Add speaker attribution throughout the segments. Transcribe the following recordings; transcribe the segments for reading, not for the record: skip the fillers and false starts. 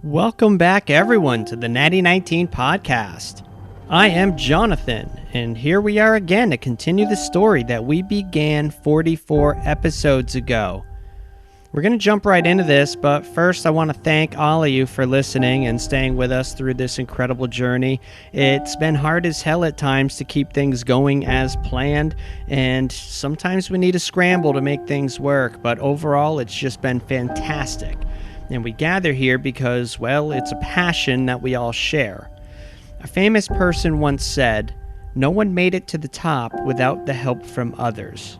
Speaker 1: Welcome back, everyone, to the Natty 19 podcast. I am Jonathan, and here we are again to continue the story that we began 44 episodes ago. We're going to jump right into this, but first I want to thank all of you for listening and staying with us through this incredible journey. It's been hard as hell at times to keep things going as planned, and sometimes we need to scramble to make things work, but overall it's just been fantastic. And we gather here because, well, it's a passion that we all share. A famous person once said, "No one made it to the top without the help from others."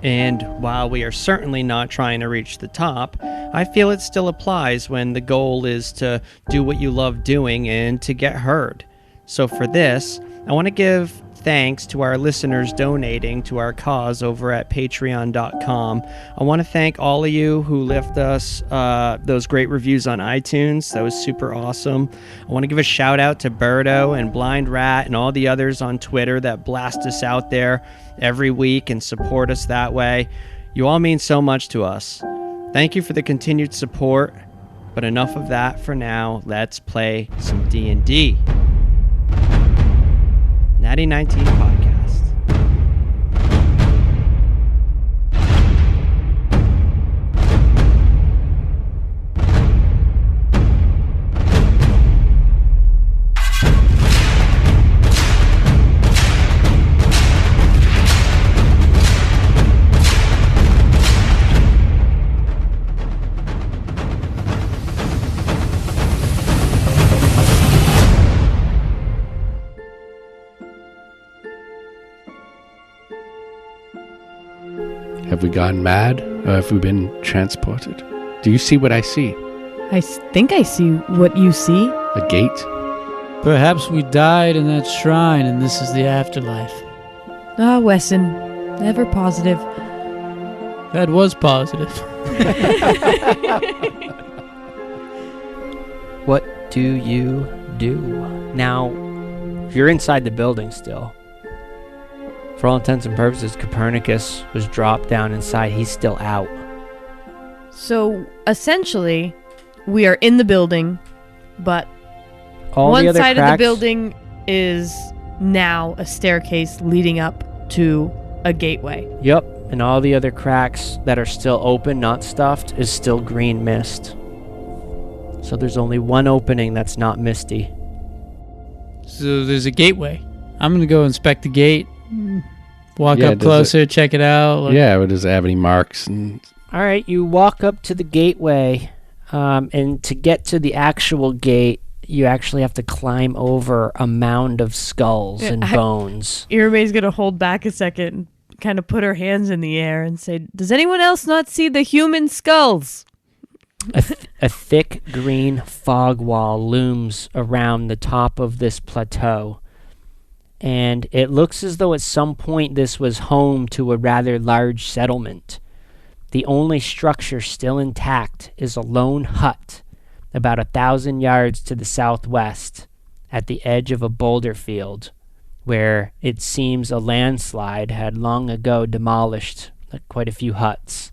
Speaker 1: And while we are certainly not trying to reach the top, I feel it still applies when the goal is to do what you love doing and to get heard. So for this, I want to give thanks to our listeners donating to our cause over at patreon.com. I want to thank all of you who left us those great reviews on iTunes. That was super awesome. I want to give a shout out to Birdo and Blind Rat and all the others on Twitter that blast us out there every week and support us that way. You all mean so much to us. Thank you for the continued support, but enough of that for now. Let's play some D&D. Natty 19 podcast.
Speaker 2: Have we gone mad, or have we been transported? Do you see what I see?
Speaker 3: I think I see what you see.
Speaker 2: A gate?
Speaker 4: Perhaps we died in that shrine and this is the afterlife.
Speaker 3: Ah, Wesson, ever positive.
Speaker 4: That was positive.
Speaker 1: What do you do? Now, you're inside the building still. For all intents and purposes, Copernicus was dropped down inside. He's still out.
Speaker 3: So, essentially, we are in the building, but one side of the building is now a staircase leading up to a gateway.
Speaker 1: Yep, and all the other cracks that are still open, not stuffed, is still green mist. So there's only one opening that's not misty.
Speaker 4: So there's a gateway. I'm going to go inspect the gate. Walk
Speaker 2: Yeah,
Speaker 4: up closer, check it out.
Speaker 2: Yeah, but does it have any marks?
Speaker 1: All right, you walk up to the gateway, and to get to the actual gate, you actually have to climb over a mound of skulls and bones.
Speaker 3: Irame's going to hold back a second and kind of put her hands in the air and say, "Does anyone else not see the human skulls?"
Speaker 1: A thick green fog wall looms around the top of this plateau. And it looks as though at some point this was home to a rather large settlement. The only structure still intact is a lone hut about 1,000 yards to the southwest at the edge of a boulder field where it seems a landslide had long ago demolished quite a few huts.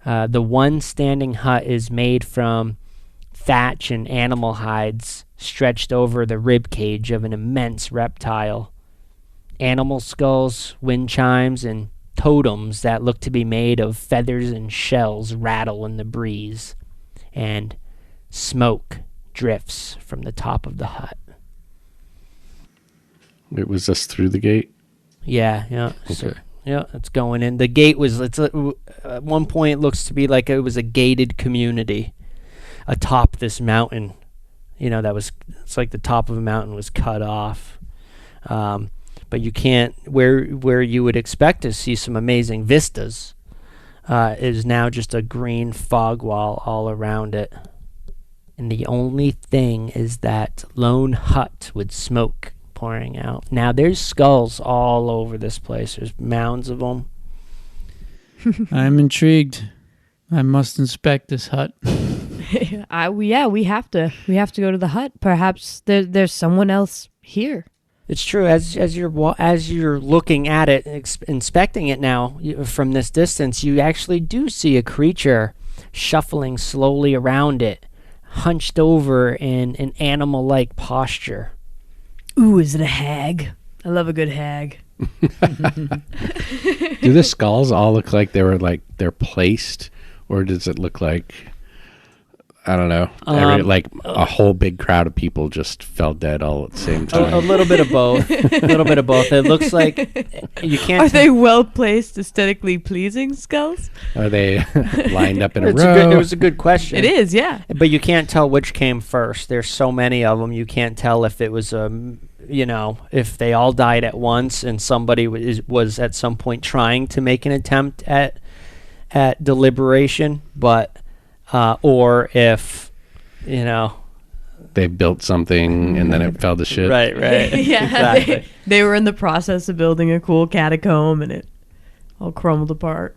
Speaker 1: The one standing hut is made from thatch and animal hides stretched over the rib cage of an immense reptile. Animal skulls, wind chimes, and totems that look to be made of feathers and shells rattle in the breeze, and smoke drifts from the top of the hut.
Speaker 2: It was just through the gate?
Speaker 1: Yeah.
Speaker 2: Okay.
Speaker 1: So, yeah, it's going in. The gate was, at one point it looks to be like it was a gated community atop this mountain. It's like the top of a mountain was cut off. But you can't, where you would expect to see some amazing vistas, is now just a green fog wall all around it. And the only thing is that lone hut with smoke pouring out. Now there's skulls all over this place. There's mounds of them.
Speaker 4: I'm intrigued. I must inspect this hut.
Speaker 3: We have to go to the hut. Perhaps there's someone else here.
Speaker 1: It's true. As you're looking at it, inspecting it now from this distance, you actually do see a creature shuffling slowly around it, hunched over in an animal-like posture.
Speaker 3: Ooh, is it a hag? I love a good hag.
Speaker 2: Do the skulls all look like they're placed, or does it look like, I don't know, like a whole big crowd of people just fell dead all at the same time?
Speaker 1: A little bit of both. A little bit of both. It looks like you can't.
Speaker 3: Are they well placed, aesthetically pleasing skulls?
Speaker 2: Are they lined up in a row?
Speaker 1: It was a good question.
Speaker 3: It is, yeah.
Speaker 1: But you can't tell which came first. There's so many of them. You can't tell if it was if they all died at once and somebody was at some point trying to make an attempt at deliberation, but or if
Speaker 2: they built something and then it fell to shit.
Speaker 1: Right.
Speaker 3: Yeah,
Speaker 1: Exactly.
Speaker 3: they were in the process of building a cool catacomb and it all crumbled apart.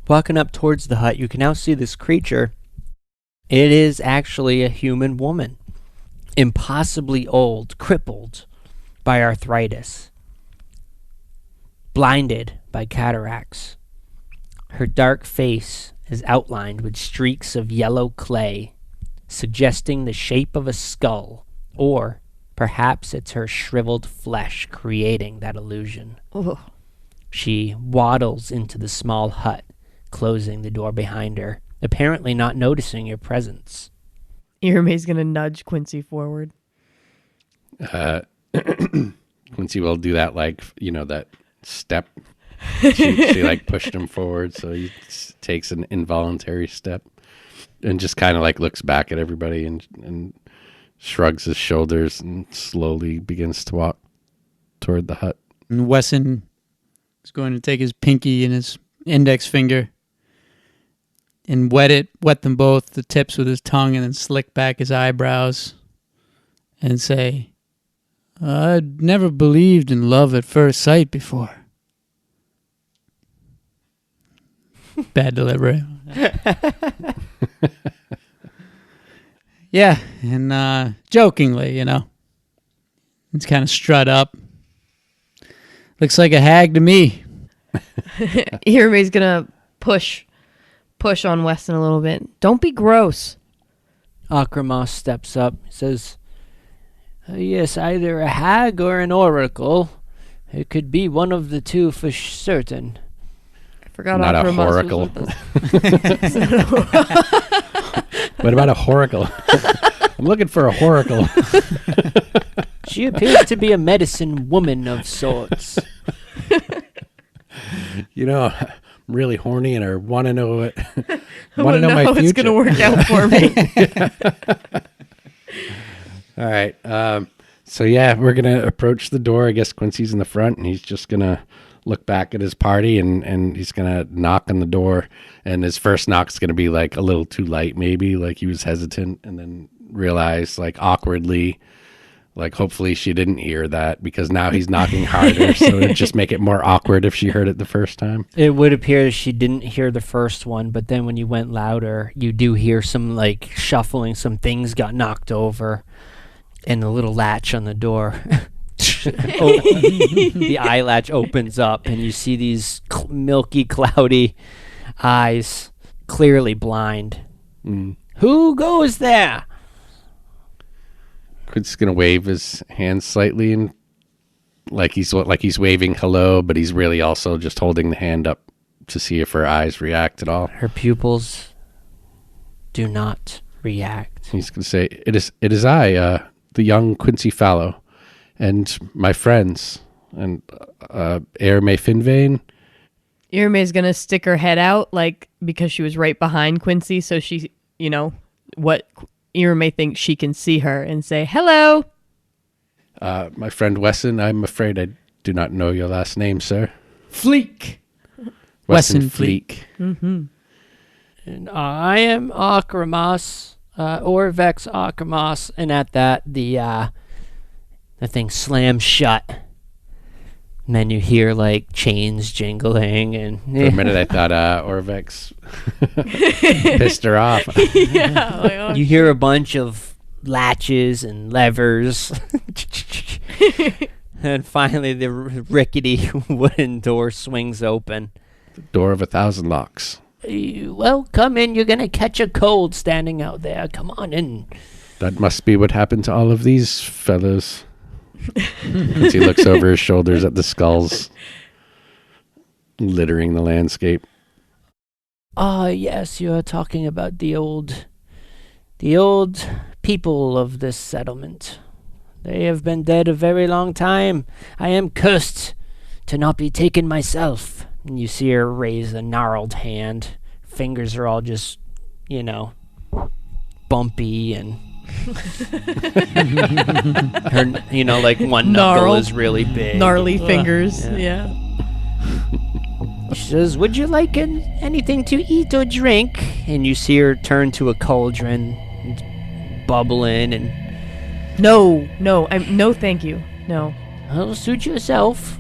Speaker 1: Walking up towards the hut, you can now see this creature. It is actually a human woman, impossibly old, crippled by arthritis, blinded by cataracts. Her dark face is outlined with streaks of yellow clay, suggesting the shape of a skull, or perhaps it's her shriveled flesh creating that illusion.
Speaker 3: Ugh.
Speaker 1: She waddles into the small hut, closing the door behind her, apparently not noticing your presence.
Speaker 3: Irame's gonna nudge Quincy forward.
Speaker 2: Quincy will do that, that step. She like pushed him forward, so he takes an involuntary step and just kind of like looks back at everybody and shrugs his shoulders and slowly begins to walk toward the hut.
Speaker 4: And Wesson is going to take his pinky and his index finger and wet them both, the tips with his tongue, and then slick back his eyebrows and say, "I'd never believed in love at first sight before." Bad delivery. Yeah, and jokingly, it's kind of strut up. Looks like a hag to me.
Speaker 3: Irame's gonna push on Weston a little bit. Don't be gross.
Speaker 1: Akramas steps up, says, "Yes, either a hag or an oracle. It could be one of the two for certain."
Speaker 3: I forgot
Speaker 2: Not a
Speaker 3: Akramas
Speaker 2: horacle.
Speaker 3: was with us.
Speaker 2: What about a horacle? I'm looking for a horacle.
Speaker 1: She appears to be a medicine woman of sorts.
Speaker 2: I'm really horny and I want to know it.
Speaker 3: I
Speaker 2: Want to know my future.
Speaker 3: it's gonna work out for me.
Speaker 2: All right. So yeah, we're gonna approach the door. I guess Quincy's in the front, and he's just gonna look back at his party, and he's gonna knock on the door. And his first knock's gonna be like a little too light, maybe like he was hesitant, and then realize like awkwardly, like hopefully she didn't hear that, because now he's knocking harder. So it'd just make it more awkward if she heard it the first time.
Speaker 1: It would appear she didn't hear the first one, but then when you went louder, you do hear some like shuffling, some things got knocked over, and the little latch on the door. The eye latch opens up, and you see these milky, cloudy eyes, clearly blind. Who goes there?
Speaker 2: Quincy's gonna wave his hand slightly, and like he's waving hello, but he's really also just holding the hand up to see if her eyes react at all.
Speaker 1: Her pupils do not react.
Speaker 2: He's gonna say, "It is I, the young Quincy Fallow, and my friends, and Hag Finger."
Speaker 3: Irame's gonna stick her head out, like, because she was right behind Quincy, so she, what Irame thinks she can see her, and say, "Hello."
Speaker 2: My friend Wesson, I'm afraid I do not know your last name, sir.
Speaker 4: Fleek.
Speaker 2: Wesson Fleek.
Speaker 3: Mm-hmm.
Speaker 1: And I am Akramas, Orvex Akramas, and at that, the thing slams shut. And then you hear, like, chains jingling, and...
Speaker 2: For a minute, I thought Orvex pissed her off.
Speaker 3: Yeah. Like, oh,
Speaker 1: you hear a bunch of latches and levers. And finally, the rickety wooden door swings open.
Speaker 2: The door of 1,000 locks.
Speaker 1: Well, come in. You're going to catch a cold standing out there. Come on in.
Speaker 2: That must be what happened to all of these fellas. As he looks over his shoulders at the skulls littering the landscape.
Speaker 1: Ah, yes, you're talking about the old people of this settlement. They have been dead a very long time. I am cursed to not be taken myself. And you see her raise a gnarled hand. Fingers are all just, bumpy, and her, like one knuckle is really big.
Speaker 3: Gnarly fingers, yeah.
Speaker 1: She says, would you like anything to eat or drink? And you see her turn to a cauldron, bubbling, and...
Speaker 3: No, thank you. No.
Speaker 1: Well, suit yourself.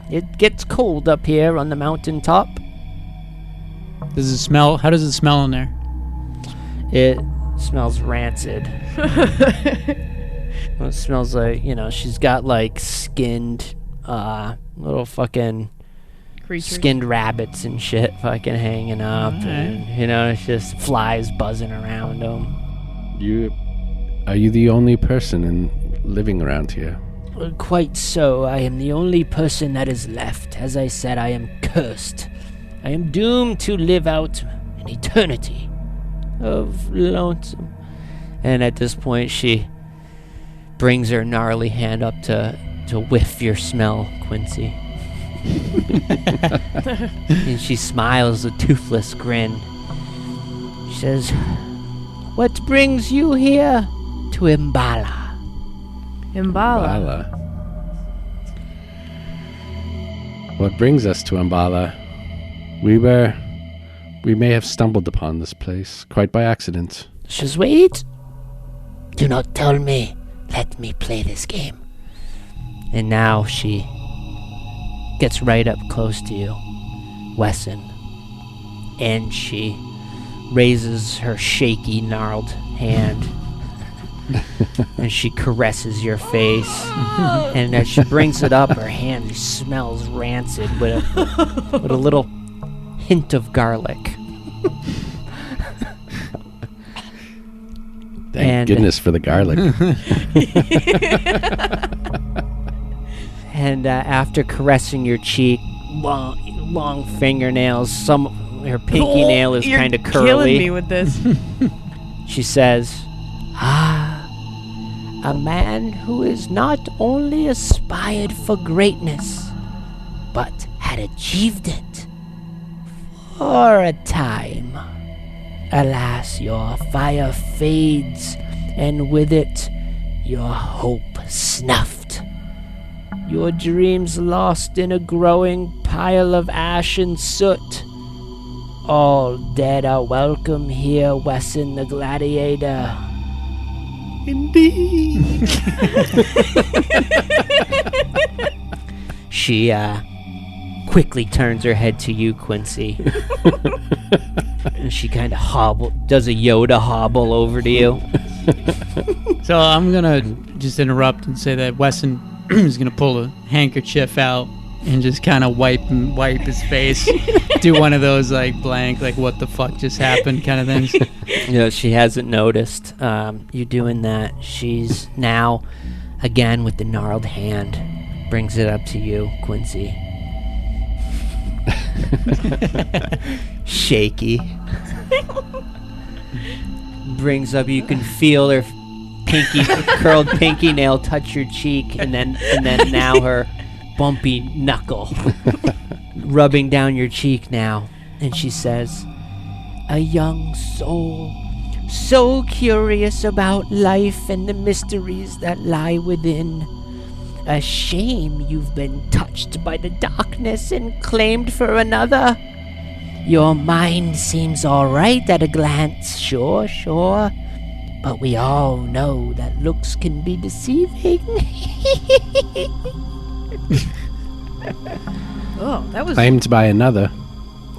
Speaker 1: It gets cold up here on the mountaintop.
Speaker 4: How does it smell in there?
Speaker 1: It smells rancid. It smells like, she's got like skinned, little fucking
Speaker 3: creatures.
Speaker 1: Skinned rabbits and shit fucking hanging up.
Speaker 4: Right.
Speaker 1: And, it's just flies buzzing around them.
Speaker 2: Are you the only person living around here?
Speaker 1: Well, quite so. I am the only person that is left. As I said, I am cursed. I am doomed to live out an eternity of lonesome. And at this point, she brings her gnarly hand up to whiff your smell, Quincy. And she smiles a toothless grin. She says, what brings you here to Imbala?
Speaker 3: Imbala.
Speaker 2: What brings us to Imbala? We may have stumbled upon this place, quite by accident.
Speaker 1: Just wait. Do not tell me. Let me play this game. And now she gets right up close to you, Wesson. And she raises her shaky, gnarled hand. And she caresses your face. And as she brings it up, her hand smells rancid with a little hint of garlic.
Speaker 2: Thank goodness for the garlic.
Speaker 1: And after caressing your cheek, long fingernails, her pinky nail is kind of curly.
Speaker 3: You're killing me with this.
Speaker 1: She says, a man who is not only aspired for greatness, but had achieved it for a time. Alas, your fire fades, and with it, your hope snuffed. Your dreams lost in a growing pile of ash and soot. All dead are welcome here, Wesson the Gladiator.
Speaker 2: Indeed.
Speaker 1: She quickly turns her head to you, Quincy. And she kind of does a Yoda hobble over to you.
Speaker 4: So I'm gonna just interrupt and say that Wesson is gonna pull a handkerchief out and just kind of wipe his face. Do one of those like blank, like what the fuck just happened kind of things.
Speaker 1: She hasn't noticed you doing that. She's now, again with the gnarled hand, brings it up to you, Quincy. Shaky. Brings up, you can feel her curled pinky nail touch your cheek, and then now her bumpy knuckle rubbing down your cheek now. And she says, a young soul, so curious about life and the mysteries that lie within. A shame you've been touched by the darkness and claimed for another. Your mind seems all right at a glance, sure, but we all know that looks can be deceiving.
Speaker 3: Oh, that was...
Speaker 2: Claimed by another.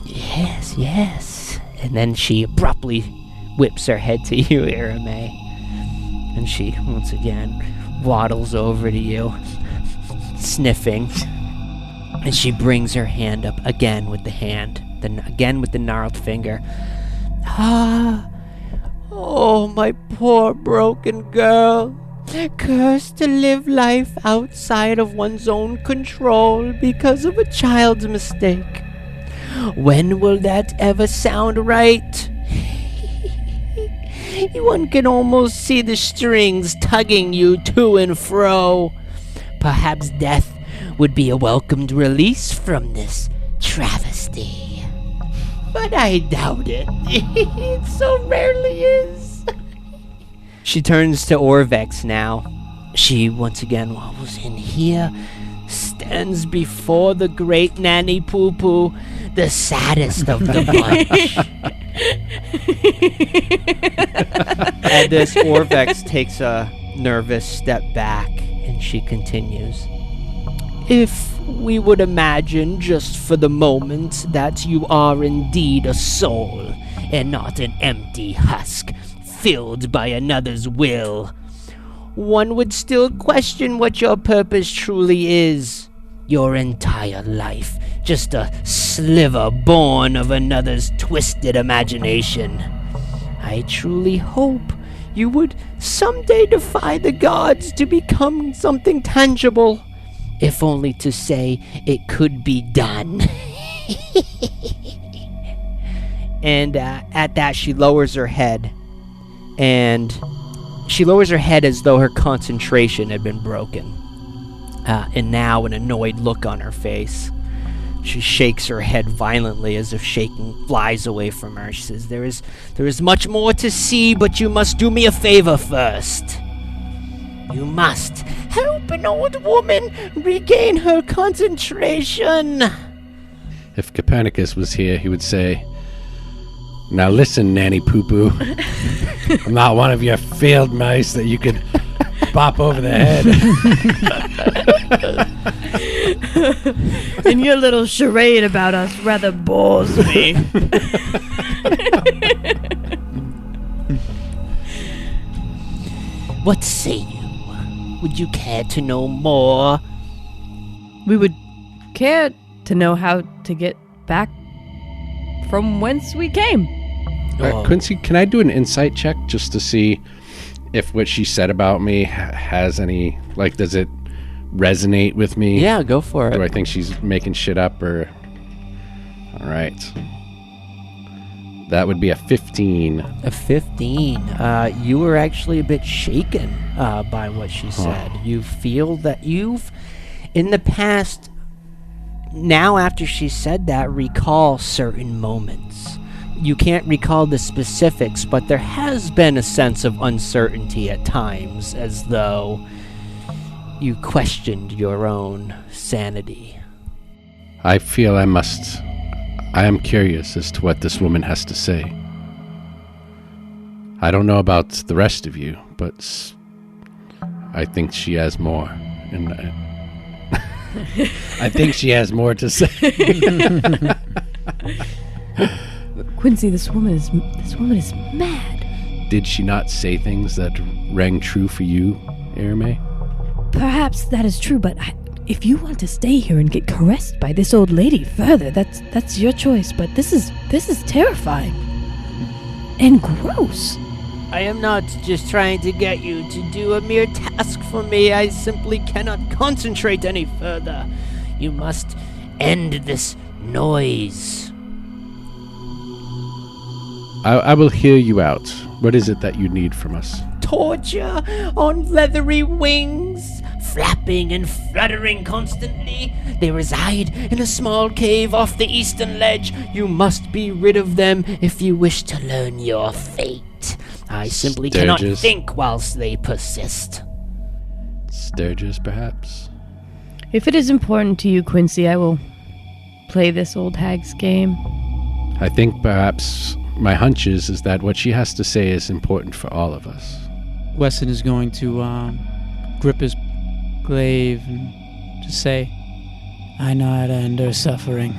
Speaker 1: Yes. And then she abruptly whips her head to you, Irame. And she, once again, waddles over to you, sniffing. And she brings her hand up again with the hand. then again with the gnarled finger. Ah, oh, my poor broken girl. Cursed to live life outside of one's own control because of a child's mistake. When will that ever sound right? One can almost see the strings tugging you to and fro. Perhaps death would be a welcomed release from this travesty. But I doubt it. It so rarely is. She turns to Orvex now. She once again wobbles in here, stands before the great Nanny Poo Poo, the saddest of the bunch. At this, Orvex takes a nervous step back, and she continues. If we would imagine just for the moment that you are indeed a soul, and not an empty husk, filled by another's will, one would still question what your purpose truly is. Your entire life, just a sliver born of another's twisted imagination. I truly hope you would someday defy the gods to become something tangible, if only to say it could be done. And at that, she lowers her head. And she lowers her head as though her concentration had been broken. And now an annoyed look on her face. She shakes her head violently as if shaking flies away from her. She says, There is much more to see, but you must do me a favor first. You must help an old woman regain her concentration.
Speaker 2: If Copernicus was here, he would say, now listen, Nanny Poo Poo. I'm not one of your field mice that you could bop over the head.
Speaker 3: And your little charade about us rather bores me.
Speaker 1: What say you? Would you care to know more?
Speaker 3: We would care to know how to get back from whence we came.
Speaker 2: Quincy, can I do an insight check just to see if what she said about me has any, like, does it resonate with me?
Speaker 1: Yeah, go for it.
Speaker 2: Do I think she's making shit up or... All right. That would be a 15.
Speaker 1: A 15. You were actually a bit shaken by what she said. You feel that you've, in the past, now after she said that, recall certain moments. You can't recall the specifics, but there has been a sense of uncertainty at times, as though you questioned your own sanity.
Speaker 2: I feel I am curious as to what this woman has to say. I don't know about the rest of you, but I think she has more. And I think she has more to say.
Speaker 3: Quincy, this woman is mad.
Speaker 2: Did she not say things that rang true for you, Erme?
Speaker 3: Perhaps that is true, but if you want to stay here and get caressed by this old lady further, that's your choice. But this is terrifying and gross.
Speaker 1: I am not just trying to get you to do a mere task for me. I simply cannot concentrate any further. You must end this noise.
Speaker 2: I will hear you out. What is it that you need from us?
Speaker 1: Torture on leathery wings, flapping and fluttering constantly. They reside in a small cave off the eastern ledge. You must be rid of them if you wish to learn your fate. I simply cannot think whilst they persist.
Speaker 2: Sturges, perhaps?
Speaker 3: If it is important to you, Quincy, I will play this old hag's game.
Speaker 2: I think perhaps my hunch is that what she has to say is important for all of us.
Speaker 4: Weston is going to grip his glaive and just say, I know how to endure suffering.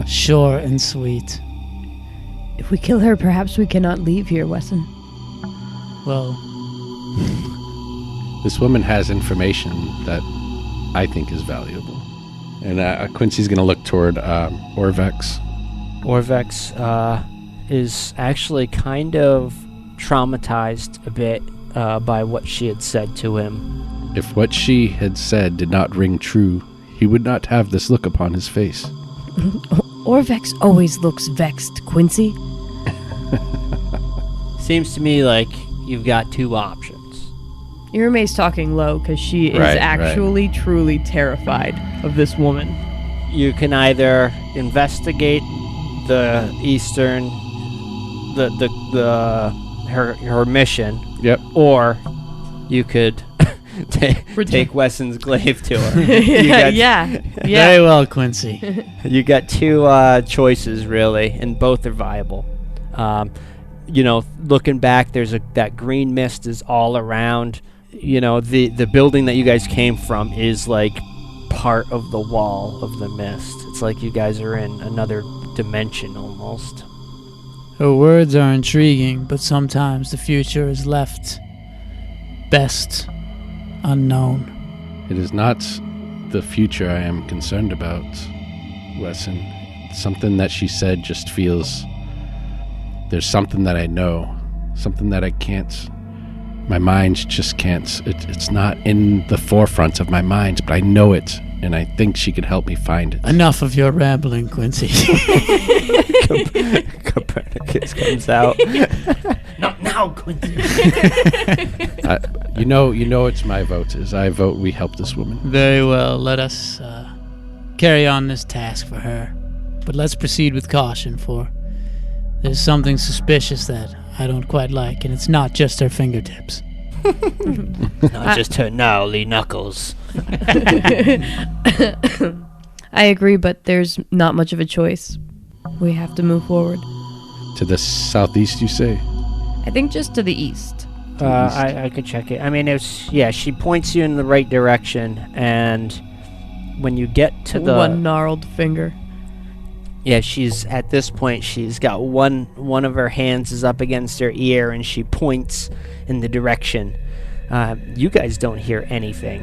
Speaker 4: Short and sweet.
Speaker 3: If we kill her, perhaps we cannot leave here, Wesson.
Speaker 4: Well,
Speaker 2: this woman has information that I think is valuable. And Quincy's going to look toward Orvex.
Speaker 1: Orvex is actually kind of traumatized a bit by what she had said to him.
Speaker 2: If what she had said did not ring true, he would not have this look upon his face.
Speaker 3: Orvex always looks vexed, Quincy.
Speaker 1: Seems to me like you've got two options.
Speaker 3: Irame's talking low because she is actually truly terrified of this woman.
Speaker 1: You can either investigate the eastern, her mission.
Speaker 2: Yep.
Speaker 1: Or you could take Wesson's glaive to her.
Speaker 3: Yeah.
Speaker 4: Very well, Quincy.
Speaker 1: You got two choices really, and both are viable. Looking back, there's that green mist is all around. The building that you guys came from is like part of the wall of the mist. It's like you guys are in another dimension almost.
Speaker 4: Her words are intriguing, but sometimes the future is left best unknown.
Speaker 2: It is not the future I am concerned about, Wesson. Something that she said just feels... There's something that I know, something that I can't... My mind just can't... It's not in the forefront of my mind, but I know it, and I think she could help me find it.
Speaker 4: Enough of your rambling, Quincy.
Speaker 1: Copernicus comes out. Not now, Quincy.
Speaker 2: You know it's my vote. As I vote, we help this woman.
Speaker 4: Very well. Let us carry on this task for her. But let's proceed with caution, for there's something suspicious that I don't quite like, and it's not just her fingertips.
Speaker 1: Not just her gnarly knuckles.
Speaker 3: I agree, but there's not much of a choice. We have to move forward.
Speaker 2: To the southeast, you say?
Speaker 3: I think just to the east.
Speaker 1: I could check it. I mean, she points you in the right direction, and when you get to the...
Speaker 3: One gnarled finger.
Speaker 1: Yeah, at this point, she's got one of her hands is up against her ear, and she points in the direction. You guys don't hear anything.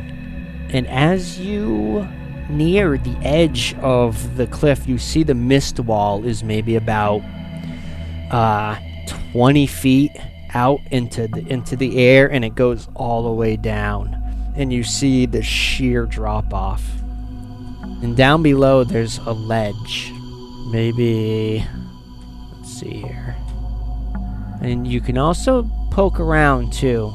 Speaker 1: And as you near the edge of the cliff, you see the mist wall is maybe about 20 feet out into the air, and it goes all the way down. And you see the sheer drop-off. And down below, there's a ledge. Maybe, let's see here. And you can also poke around too.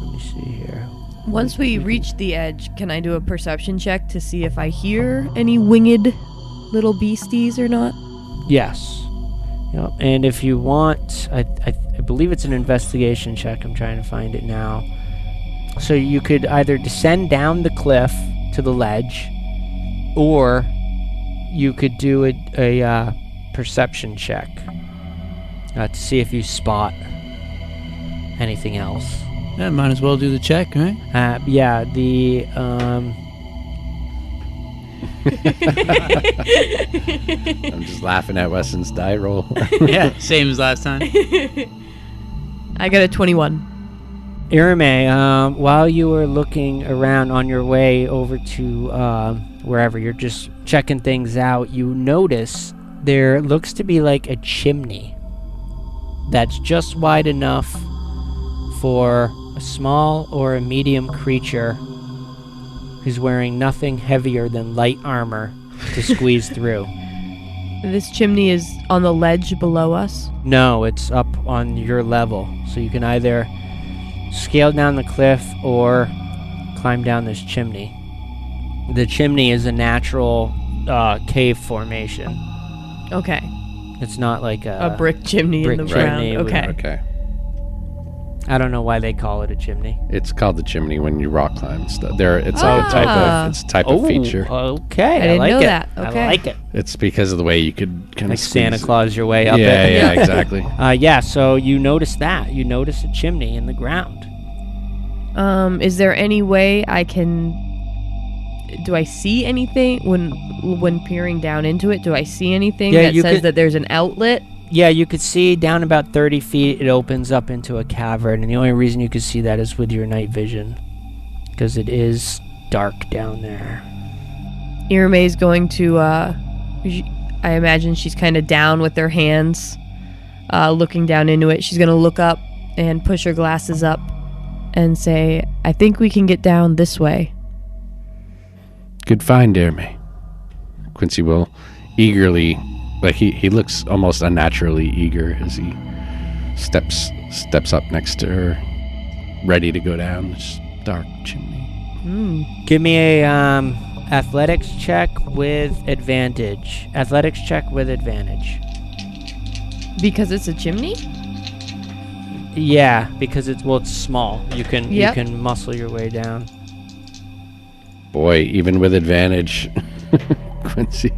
Speaker 1: Let me see here.
Speaker 3: Once we reach the edge, can I do a perception check to see if I hear any winged little beasties or not?
Speaker 1: Yes. Yep. And if you want, I believe it's an investigation check. I'm trying to find it now. So you could either descend down the cliff to the ledge, or you could do a perception check to see if you spot anything else.
Speaker 4: Yeah, might as well do the check, right?
Speaker 1: Yeah, the...
Speaker 2: I'm just laughing at Wesson's die roll.
Speaker 4: Yeah, same as last time.
Speaker 3: I got a 21.
Speaker 1: Irame, while you were looking around on your way over to wherever you're just checking things out, you notice there looks to be like a chimney that's just wide enough for a small or a medium creature who's wearing nothing heavier than light armor to squeeze through.
Speaker 3: This chimney is on the ledge below us?
Speaker 1: No, it's up on your level, so you can either scale down the cliff or climb down this chimney. The chimney is a natural cave formation.
Speaker 3: Okay.
Speaker 1: It's not like a
Speaker 3: brick chimney in the ground. Okay.
Speaker 2: Okay.
Speaker 1: I don't know why they call it a chimney.
Speaker 2: It's called the chimney when you rock climb stuff. It's a type of feature.
Speaker 1: Okay.
Speaker 3: I didn't
Speaker 1: like
Speaker 3: know
Speaker 1: it.
Speaker 3: that. Okay.
Speaker 1: I like it.
Speaker 2: It's because of the way you could kind
Speaker 1: Like
Speaker 2: of
Speaker 1: Santa Claus your way up it.
Speaker 2: Yeah, exactly.
Speaker 1: So you notice that. You notice a chimney in the ground.
Speaker 3: Is there any way I can... Do I see anything when peering down into it? Do I see anything that says that there's an outlet?
Speaker 1: Yeah, you could see down about 30 feet, it opens up into a cavern, and the only reason you could see that is with your night vision, because it is dark down there.
Speaker 3: Irme's going to, I imagine she's kind of down with her hands, looking down into it. She's going to look up and push her glasses up and say, I think we can get down this way.
Speaker 2: Good find, Irme. Quincy will eagerly, like he looks almost unnaturally eager as he steps up next to her, ready to go down this dark chimney.
Speaker 1: Give me a athletics check with advantage. Athletics check with advantage.
Speaker 3: Because it's a chimney?
Speaker 1: Yeah, because it's small. You can muscle your way down.
Speaker 2: Boy, even with advantage, Quincy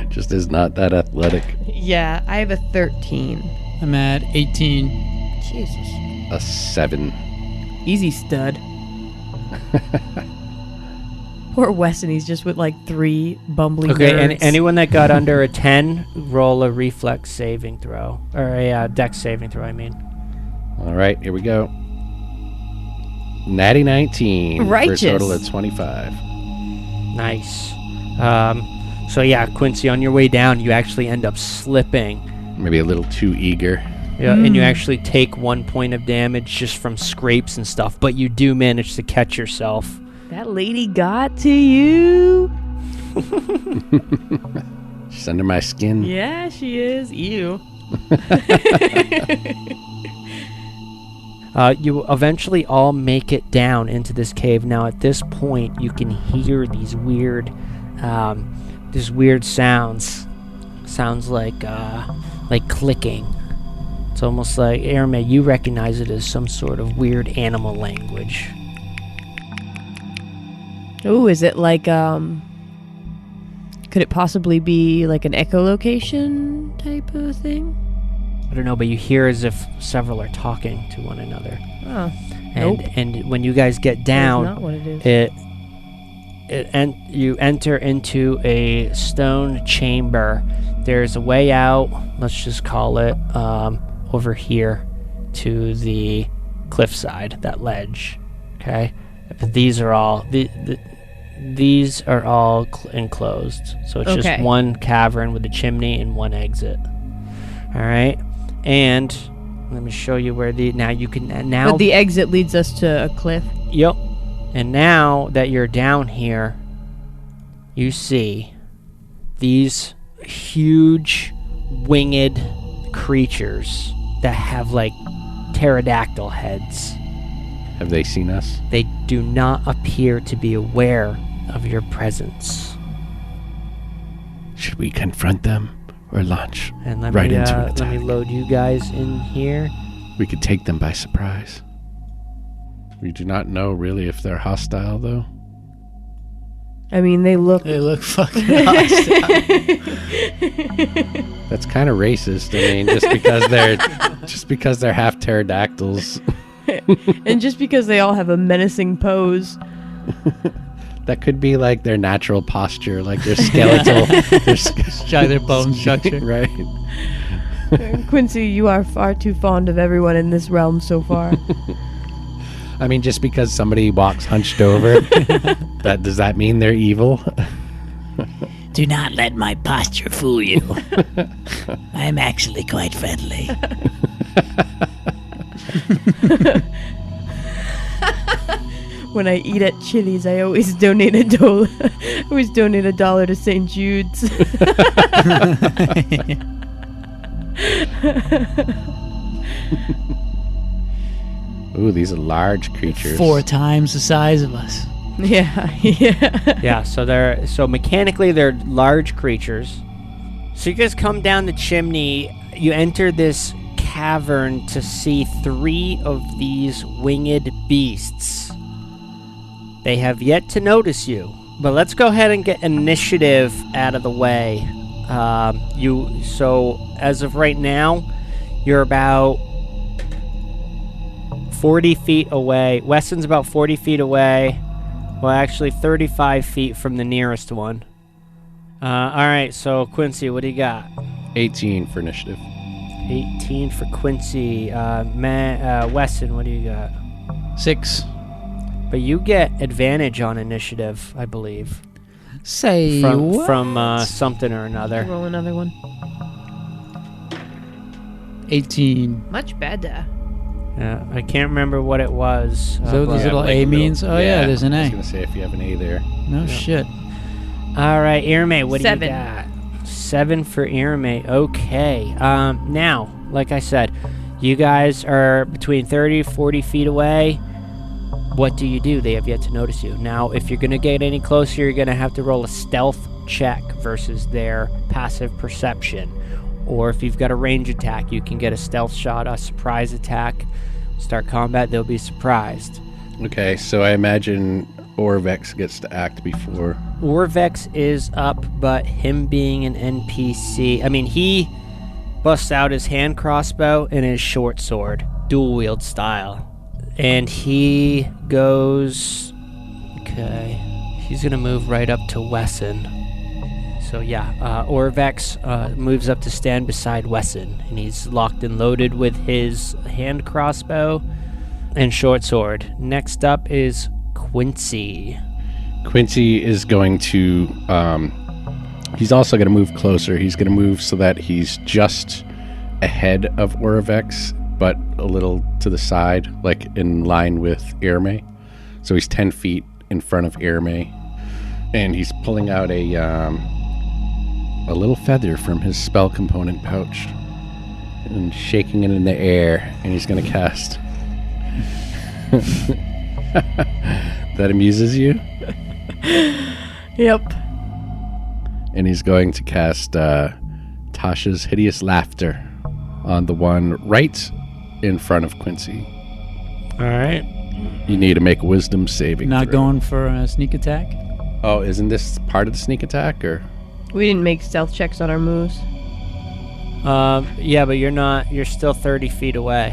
Speaker 2: just is not that athletic.
Speaker 3: Yeah, I have a 13.
Speaker 4: I'm at 18.
Speaker 3: Jesus.
Speaker 2: A 7.
Speaker 3: Easy stud. Poor Weston, he's just with like 3 bumbling
Speaker 1: Okay,
Speaker 3: nerds.
Speaker 1: and anyone that got under a 10, roll a reflex saving throw. Or a dex saving throw, I mean.
Speaker 2: All right, here we go. Natty 19
Speaker 3: Righteous.
Speaker 2: for a total of 25.
Speaker 1: Nice. So yeah, Quincy, on your way down, you actually end up slipping.
Speaker 2: Maybe a little too eager.
Speaker 1: Yeah, and you actually take 1 point of damage just from scrapes and stuff, but you do manage to catch yourself.
Speaker 3: That lady got to you.
Speaker 2: She's under my skin.
Speaker 3: Yeah, she is. Ew.
Speaker 1: You eventually all make it down into this cave. Now, at this point, you can hear these weird sounds. Sounds like clicking. It's almost like, Irme, you recognize it as some sort of weird animal language.
Speaker 3: Oh, is it like, could it possibly be like an echolocation type of thing?
Speaker 1: I don't know, but you hear as if several are talking to one another.
Speaker 3: Oh,
Speaker 1: And when you guys get down,
Speaker 3: that's not what it is.
Speaker 1: You enter into a stone chamber. There's a way out, let's just call it, over here to the cliffside, that ledge. Okay? But these are all these are all enclosed. So it's just one cavern with a chimney and one exit. All right? And let me show you where
Speaker 3: But the exit leads us to a cliff.
Speaker 1: Yep. And now that you're down here, you see these huge winged creatures that have like pterodactyl heads.
Speaker 2: Have they seen us?
Speaker 1: They do not appear to be aware of your presence.
Speaker 2: Should we confront them or launch
Speaker 1: And
Speaker 2: into an
Speaker 1: let
Speaker 2: attack?
Speaker 1: me load you guys in here.
Speaker 2: We could take them by surprise. We do not know really if they're hostile, though.
Speaker 3: I mean, they look
Speaker 4: fucking hostile.
Speaker 2: That's kind of racist. I mean, just because they're half pterodactyls.
Speaker 3: and just because they all have a menacing pose.
Speaker 2: That could be like their natural posture, like their skeletal,
Speaker 4: their bone structure.
Speaker 2: Right.
Speaker 3: Quincy, you are far too fond of everyone in this realm so far.
Speaker 2: I mean, just because somebody walks hunched over, does that mean they're evil?
Speaker 5: Do not let my posture fool you. I am actually quite friendly.
Speaker 3: When I eat at Chili's, I always donate $1 to St. Jude's.
Speaker 2: Ooh, these are large creatures.
Speaker 4: 4 times the size of us.
Speaker 3: Yeah.
Speaker 1: Yeah, so mechanically they're large creatures. So you guys come down the chimney, you enter this cavern to see 3 of these winged beasts. They have yet to notice you, but let's go ahead and get initiative out of the way. So as of right now, you're about 40 feet away. Weston's about 40 feet away. Well, actually 35 feet from the nearest one. All right, so Quincy, what do you got?
Speaker 2: 18 for initiative.
Speaker 1: 18 for Quincy. Weston, what do you got?
Speaker 4: 6.
Speaker 1: But you get advantage on initiative, I believe.
Speaker 4: Say what?
Speaker 1: from something or another.
Speaker 3: Roll another one.
Speaker 4: 18.
Speaker 3: Much better.
Speaker 1: Yeah, I can't remember what it was.
Speaker 4: So those little A means? Oh, yeah, there's an
Speaker 2: I was
Speaker 4: A.
Speaker 2: going to say if you have an A there.
Speaker 4: No shit.
Speaker 1: All right, Irme, what
Speaker 3: 7.
Speaker 1: do you got? 7 for Irme. Okay. Now, like I said, you guys are between 30 40 feet away. What do? They have yet to notice you. Now, if you're going to get any closer, you're going to have to roll a stealth check versus their passive perception. Or if you've got a range attack, you can get a stealth shot, a surprise attack. Start combat, they'll be surprised.
Speaker 2: Okay, so I imagine Orvex gets to act before.
Speaker 1: Orvex is up, but him being an NPC... I mean, he busts out his hand crossbow and his short sword, dual-wield style. And he goes... Okay. He's going to move right up to Wesson. So yeah, Orvex moves up to stand beside Wesson, and he's locked and loaded with his hand crossbow and short sword. Next up is Quincy.
Speaker 2: Quincy is going to... he's also going to move closer. He's going to move so that he's just ahead of Orvex, but a little to the side, like in line with Irme. So he's 10 feet in front of Irme, and he's pulling out a little feather from his spell component pouch and shaking it in the air, and he's going to cast. That amuses you?
Speaker 3: Yep.
Speaker 2: And he's going to cast Tasha's Hideous Laughter on the one right in front of Quincy.
Speaker 1: All right.
Speaker 2: You need to make a wisdom saving
Speaker 4: Not
Speaker 2: throw.
Speaker 4: going for a sneak attack?
Speaker 2: Oh, isn't this part of the sneak attack, or?
Speaker 3: We didn't make stealth checks on our moves.
Speaker 1: Yeah, but you're still 30 feet away.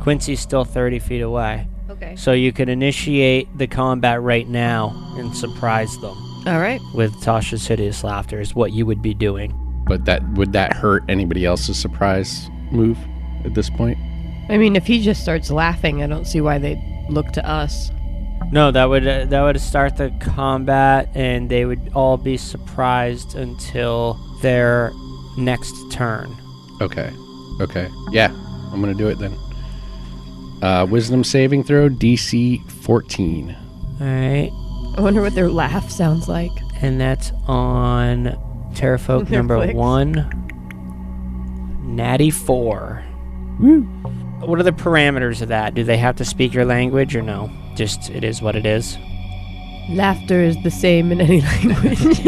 Speaker 1: Quincy's still 30 feet away.
Speaker 3: Okay.
Speaker 1: So you can initiate the combat right now and surprise them.
Speaker 3: All right.
Speaker 1: With Tasha's Hideous Laughter is what you would be doing.
Speaker 2: But would that hurt anybody else's surprise move at this point?
Speaker 3: I mean, if he just starts laughing, I don't see why they'd look to us.
Speaker 1: No, that would start the combat, and they would all be surprised until their next turn.
Speaker 2: Okay. Yeah, I'm going to do it then. Wisdom saving throw, DC 14.
Speaker 1: All right.
Speaker 3: I wonder what their laugh sounds like.
Speaker 1: And that's on Terrafolk number
Speaker 3: Flicks.
Speaker 1: 1. Natty 4. Woo. What are the parameters of that? Do they have to speak your language or no? Just it is what it is?
Speaker 3: Laughter is the same in any language.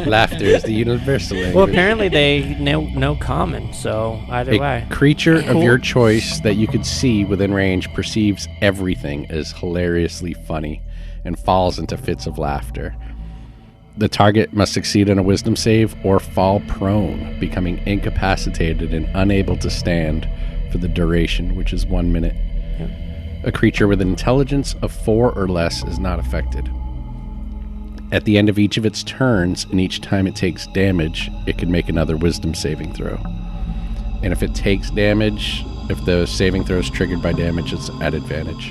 Speaker 2: Laughter is the universal language.
Speaker 1: Well, apparently they know common, so either way.
Speaker 2: A creature of your choice that you could see within range perceives everything as hilariously funny and falls into fits of laughter. The target must succeed on a wisdom save or fall prone, becoming incapacitated and unable to stand for the duration, which is 1 minute.
Speaker 1: Yep.
Speaker 2: A creature with an intelligence of 4 or less is not affected. At the end of each of its turns, and each time it takes damage, it can make another wisdom saving throw. And if it takes damage, if the saving throw is triggered by damage, it's at advantage.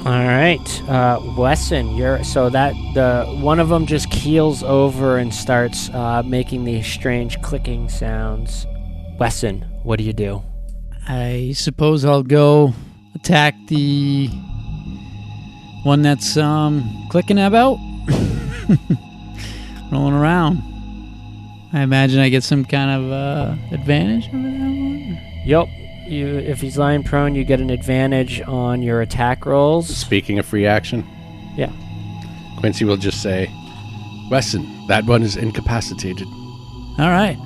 Speaker 1: All right, Wesson, the one of them just keels over and starts making these strange clicking sounds. Wesson, what do you do?
Speaker 4: I suppose I'll go attack the one that's clicking about. Rolling around. I imagine I get some kind of advantage over that one.
Speaker 1: Yup. If he's lying prone, you get an advantage on your attack rolls.
Speaker 2: Speaking of free action,
Speaker 1: Yeah.
Speaker 2: Quincy will just say, Wesson, that one is incapacitated.
Speaker 4: All right.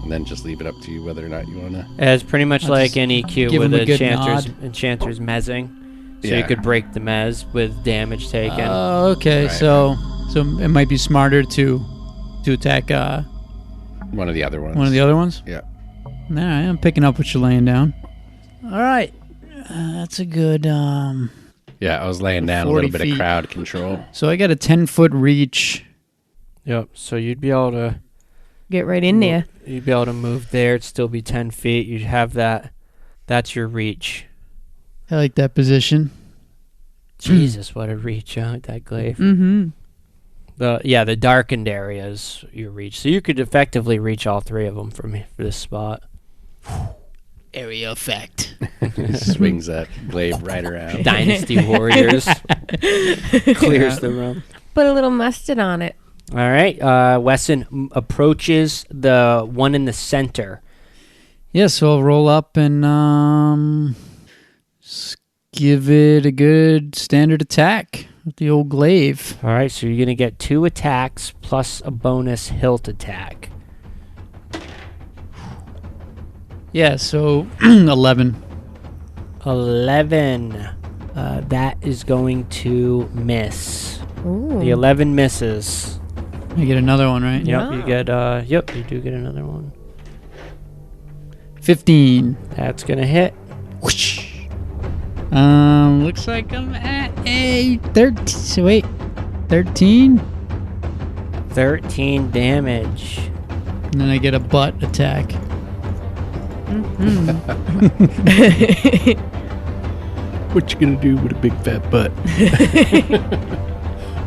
Speaker 2: And then just leave it up to you whether or not you want to.
Speaker 1: It's pretty much
Speaker 4: I'll
Speaker 1: like
Speaker 4: just
Speaker 1: any Q
Speaker 4: give
Speaker 1: with
Speaker 4: him a good
Speaker 1: enchanter's mezzing. So
Speaker 2: Yeah.
Speaker 1: you could break the mez with damage taken.
Speaker 4: Oh, okay.
Speaker 2: Right.
Speaker 4: So it might be smarter to attack
Speaker 2: One of the other ones.
Speaker 4: one of the other ones.
Speaker 2: Yeah.
Speaker 4: All right, I'm picking up what you're laying down. All right, that's a good.
Speaker 2: Yeah, I was laying down a
Speaker 4: 40
Speaker 2: little bit
Speaker 4: feet.
Speaker 2: of crowd control.
Speaker 4: So I got a 10-foot reach.
Speaker 1: Yep. So you'd be able to
Speaker 3: Get right in there.
Speaker 1: You'd be able to move there. It'd still be 10 feet. You'd have that. That's your reach.
Speaker 4: I like that position.
Speaker 1: Jesus, what a reach, huh? That glaive.
Speaker 3: Mm-hmm.
Speaker 1: The darkened areas you reach. So you could effectively reach all 3 of them from this spot.
Speaker 5: Area effect.
Speaker 2: Swings that glaive right around.
Speaker 1: Dynasty Warriors. Clears the room.
Speaker 3: Put a little mustard on it.
Speaker 1: All right. Wesson approaches the one in the center.
Speaker 4: Yeah, so I'll roll up and give it a good standard attack with the old glaive.
Speaker 1: All right, so you're going to get 2 attacks plus a bonus hilt attack.
Speaker 4: Yeah, so 11.
Speaker 1: 11. That is going to miss.
Speaker 3: Ooh.
Speaker 1: The 11 misses.
Speaker 4: I get another one, right?
Speaker 1: Yep,
Speaker 3: Wow.
Speaker 1: you get. You do get another one.
Speaker 4: 15.
Speaker 1: That's going to hit.
Speaker 4: Whoosh. Looks like I'm at a 13.
Speaker 1: 13 damage.
Speaker 4: And then I get a butt attack.
Speaker 2: What you gonna do with a big fat butt?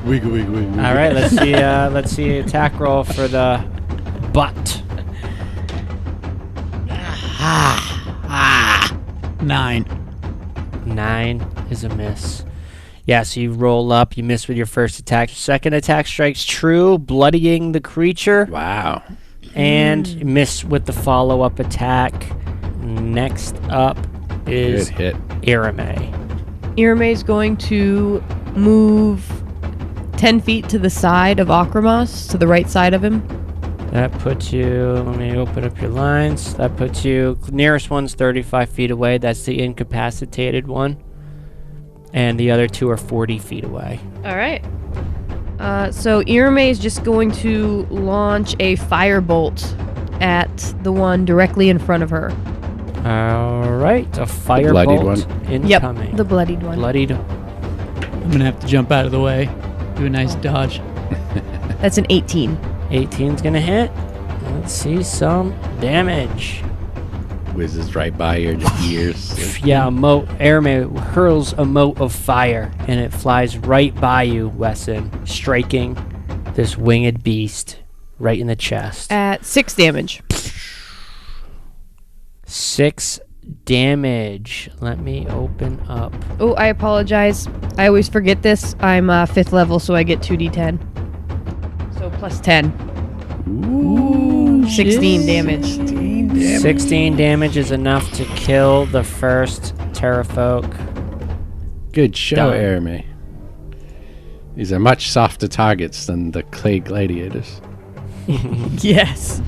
Speaker 2: Wiggle, wiggle, wiggle.
Speaker 1: All right, let's see attack roll for the butt.
Speaker 4: 9.
Speaker 1: 9 is a miss. Yeah, so you roll up, you miss with your first attack. Second attack strikes true, bloodying the creature.
Speaker 2: Wow.
Speaker 1: And miss with the follow-up attack. Next up is
Speaker 2: Good hit.
Speaker 1: Irame.
Speaker 3: Irame's going to move 10 feet to the side of Akramos, to the right side of him.
Speaker 1: That puts you, let me open up your lines. That puts you, nearest one's 35 feet away. That's the incapacitated one. And the other 2 are 40 feet away.
Speaker 3: All right. So Irame is just going to launch a firebolt at the one directly in front of her.
Speaker 1: All right, a
Speaker 2: bloodied
Speaker 1: firebolt
Speaker 2: one?
Speaker 1: incoming.
Speaker 3: Yep, the bloodied one.
Speaker 1: Bloodied.
Speaker 4: I'm going to have to jump out of the way. Do a nice dodge.
Speaker 3: That's an 18.
Speaker 1: 18's gonna hit. Let's see some damage.
Speaker 2: Whizzes right by your ears.
Speaker 1: Yeah, Irame hurls a mote of fire, and it flies right by you, Wesson, striking this winged beast right in the chest.
Speaker 3: At 6 damage.
Speaker 1: 6 damage. Let me open up.
Speaker 3: Oh, I apologize. I always forget this. I'm 5th level, so I get 2d10. So plus 10.
Speaker 2: Ooh,
Speaker 3: 16 damage.
Speaker 1: 16 damage is enough to kill the first Terrafolk.
Speaker 2: Good show,
Speaker 1: Done.
Speaker 2: Arame. These are much softer targets than the clay gladiators.
Speaker 3: Yes.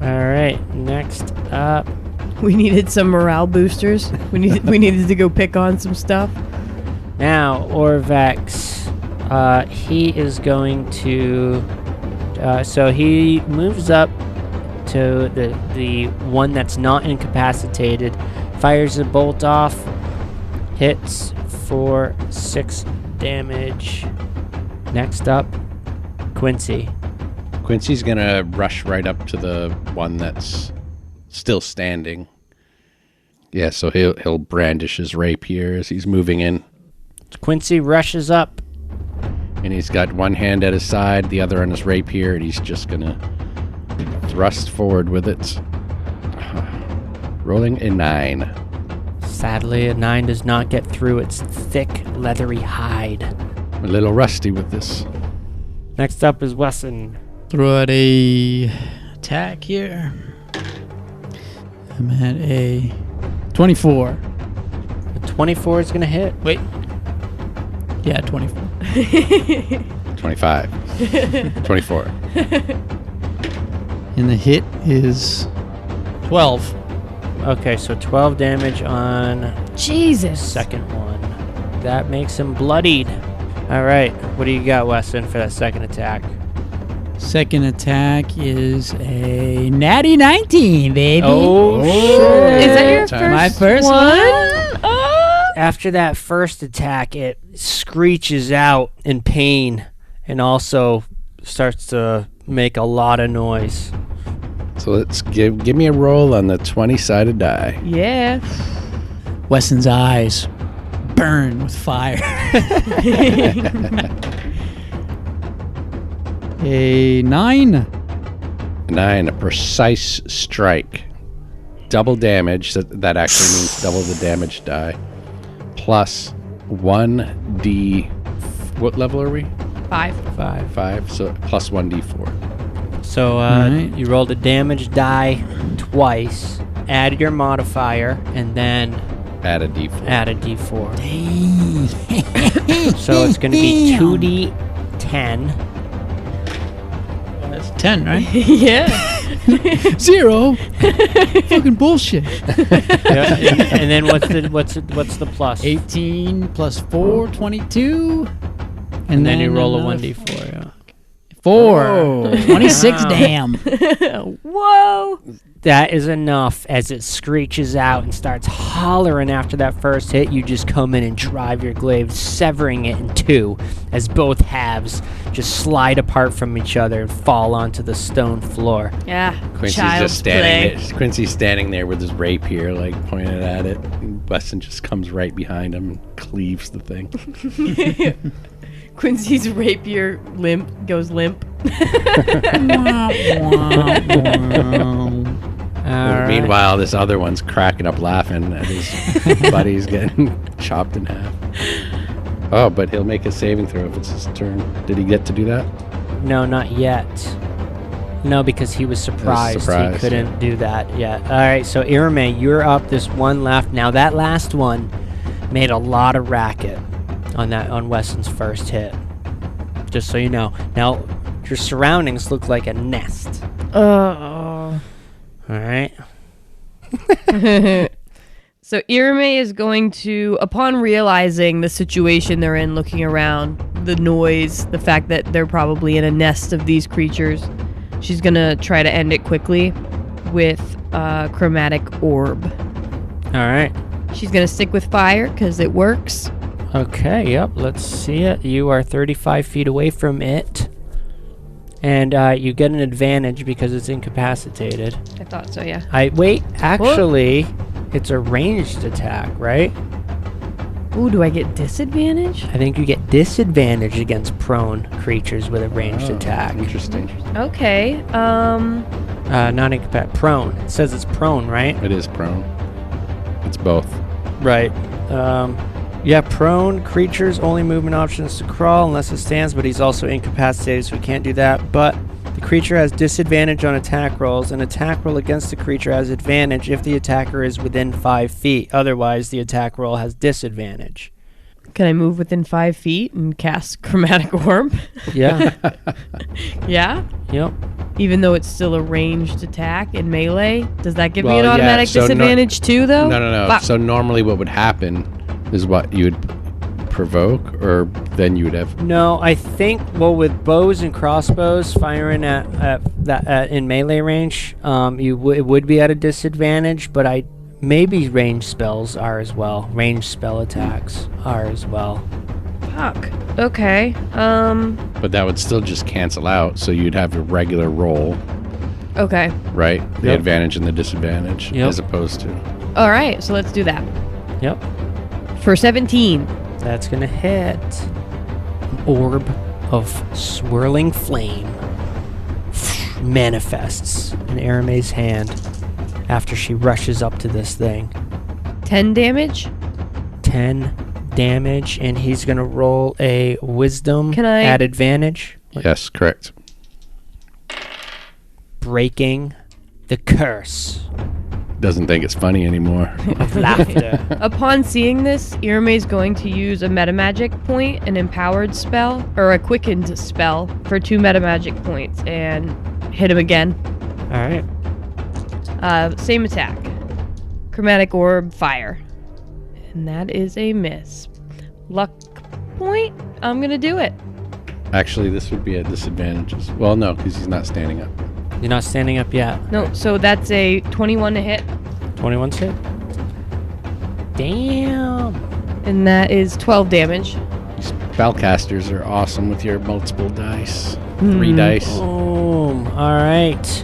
Speaker 1: All right, next up.
Speaker 3: We needed some morale boosters. We needed to go pick on some stuff.
Speaker 1: Now, Orvex. He is going to... so he moves up to the one that's not incapacitated, fires a bolt off, hits for 6 damage. Next up, Quincy.
Speaker 2: Quincy's gonna rush right up to the one that's still standing. Yeah, so he'll brandish his rapier as he's moving in.
Speaker 1: Quincy rushes up.
Speaker 2: And he's got one hand at his side, the other on his rapier, and he's just gonna thrust forward with it. Rolling a 9.
Speaker 1: Sadly, a 9 does not get through its thick, leathery hide.
Speaker 2: I'm a little rusty with this.
Speaker 1: Next up is Wesson.
Speaker 4: Throw out a attack here. I'm at a 24.
Speaker 1: The 24 is going to hit.
Speaker 4: Wait. Yeah, 24.
Speaker 2: 25. 24.
Speaker 4: And the hit is 12.
Speaker 1: Okay, so 12 damage on
Speaker 3: Jesus.
Speaker 1: second one. That makes him bloodied. All right, what do you got, Weston, for that second attack?
Speaker 4: Second attack is a natty 19, baby.
Speaker 1: Oh, shit.
Speaker 3: Is that your
Speaker 2: Time.
Speaker 3: first
Speaker 4: My first
Speaker 3: one?
Speaker 4: one?
Speaker 3: Oh.
Speaker 1: After that first attack, it screeches out in pain and also starts to make a lot of noise.
Speaker 2: So let's give me a roll on the 20-sided die.
Speaker 3: Yeah.
Speaker 4: Weston's eyes burn with fire. A 9.
Speaker 2: 9, a precise strike. Double damage. That actually means double the damage die. Plus 1d. What level are we?
Speaker 3: 5.
Speaker 2: 5. So plus 1d4.
Speaker 1: So
Speaker 4: Right.
Speaker 1: you rolled a damage die twice, add your modifier, and then
Speaker 2: Add a d4.
Speaker 1: add a d4. So it's going to be 2d10.
Speaker 4: That's 10, right?
Speaker 3: Yeah.
Speaker 4: 0. Fucking bullshit.
Speaker 1: Yeah, and then what's the plus?
Speaker 4: 18 plus 4, 22.
Speaker 1: And then you roll a
Speaker 4: another
Speaker 1: 1d4. Yeah.
Speaker 4: 4.
Speaker 2: Oh.
Speaker 4: 26,
Speaker 1: Wow.
Speaker 4: damn.
Speaker 3: Whoa.
Speaker 1: That is enough. As it screeches out and starts hollering after that first hit, you just come in and drive your glaive, severing it in two as both halves just slide apart from each other and fall onto the stone floor.
Speaker 3: Yeah.
Speaker 2: Quincy's
Speaker 3: Child's
Speaker 2: just standing
Speaker 3: play.
Speaker 2: there. Quincy's standing there with his rapier, like pointed at it. And Weston just comes right behind him and cleaves the thing.
Speaker 3: Quincy's rapier goes limp.
Speaker 2: Meanwhile, this other one's cracking up laughing at his buddy's getting chopped in half. Oh, but he'll make a saving throw if it's his turn. Did he get to do that?
Speaker 1: No, not yet. No, because he was surprised.
Speaker 2: surprised,
Speaker 1: He couldn't do that yet. All right, so Irame, you're up. This one left. Now that last one made a lot of racket on Weston's first hit. Just so you know. Now your surroundings look like a nest.
Speaker 3: Oh.
Speaker 1: All right.
Speaker 3: So Irame is going to, upon realizing the situation they're in, looking around, the noise, the fact that they're probably in a nest of these creatures, she's going to try to end it quickly with a chromatic orb.
Speaker 1: All right.
Speaker 3: She's going to stick with fire because it works.
Speaker 1: Okay, yep, let's see it. You are 35 feet away from it. And you get an advantage because it's incapacitated.
Speaker 3: I thought so, yeah.
Speaker 1: Wait, actually, it's a ranged attack, right?
Speaker 3: Ooh, do I get disadvantage?
Speaker 1: I think you get disadvantage against prone creatures with a ranged attack.
Speaker 2: Interesting.
Speaker 3: Okay,
Speaker 1: Not prone. It says it's prone, right?
Speaker 2: It is prone. It's both.
Speaker 1: Right. Yeah, prone creatures only movement option is to crawl unless it stands, but he's also incapacitated, so he can't do that. But the creature has disadvantage on attack rolls. An attack roll against the creature has advantage if the attacker is within 5 feet. Otherwise, the attack roll has disadvantage.
Speaker 3: can I move within 5 feet and cast chromatic orb?
Speaker 1: Yeah.
Speaker 3: Yeah?
Speaker 1: Yep.
Speaker 3: Even though it's still a ranged attack in melee? Does that give me
Speaker 2: Well,
Speaker 3: an
Speaker 2: yeah,
Speaker 3: automatic
Speaker 2: so
Speaker 3: disadvantage too, though?
Speaker 2: No.
Speaker 3: Fuck.
Speaker 2: So normally what would happen is what you would provoke, or then you would have...
Speaker 1: No, I think, well, with bows and crossbows firing in melee range, it would be at a disadvantage, but maybe ranged spells are as well. Ranged spell attacks are as well.
Speaker 3: Fuck. Okay.
Speaker 2: But that would still just cancel out, so you'd have a regular roll,
Speaker 3: Okay.
Speaker 2: right? The
Speaker 1: Yep.
Speaker 2: advantage and the disadvantage,
Speaker 1: Yep.
Speaker 2: as opposed to...
Speaker 3: All right, so let's do that.
Speaker 1: Yep.
Speaker 3: For 17.
Speaker 1: That's gonna hit. An orb of swirling flame manifests in Arame's hand after she rushes up to this thing.
Speaker 3: 10 damage?
Speaker 1: 10 damage, and he's gonna roll a wisdom
Speaker 3: Can I-
Speaker 1: at advantage.
Speaker 2: Yes, correct.
Speaker 1: Breaking the curse
Speaker 2: Doesn't think it's funny anymore.
Speaker 1: of laughter.
Speaker 3: Upon seeing this, Irame is going to use a metamagic point, an empowered spell, or a quickened spell for 2 metamagic points, and hit him again.
Speaker 1: Alright.
Speaker 3: Same attack. Chromatic orb, fire. And that is a miss. Luck point? I'm gonna do it.
Speaker 2: Actually, this would be a disadvantage. Well, no, because he's not standing up.
Speaker 1: You're not standing up yet.
Speaker 3: No, so that's a 21 to hit,
Speaker 1: 21's hit. Damn.
Speaker 3: and that is 12 damage.
Speaker 2: Spellcasters are awesome with your multiple dice. 3 dice.
Speaker 1: Boom. Alright.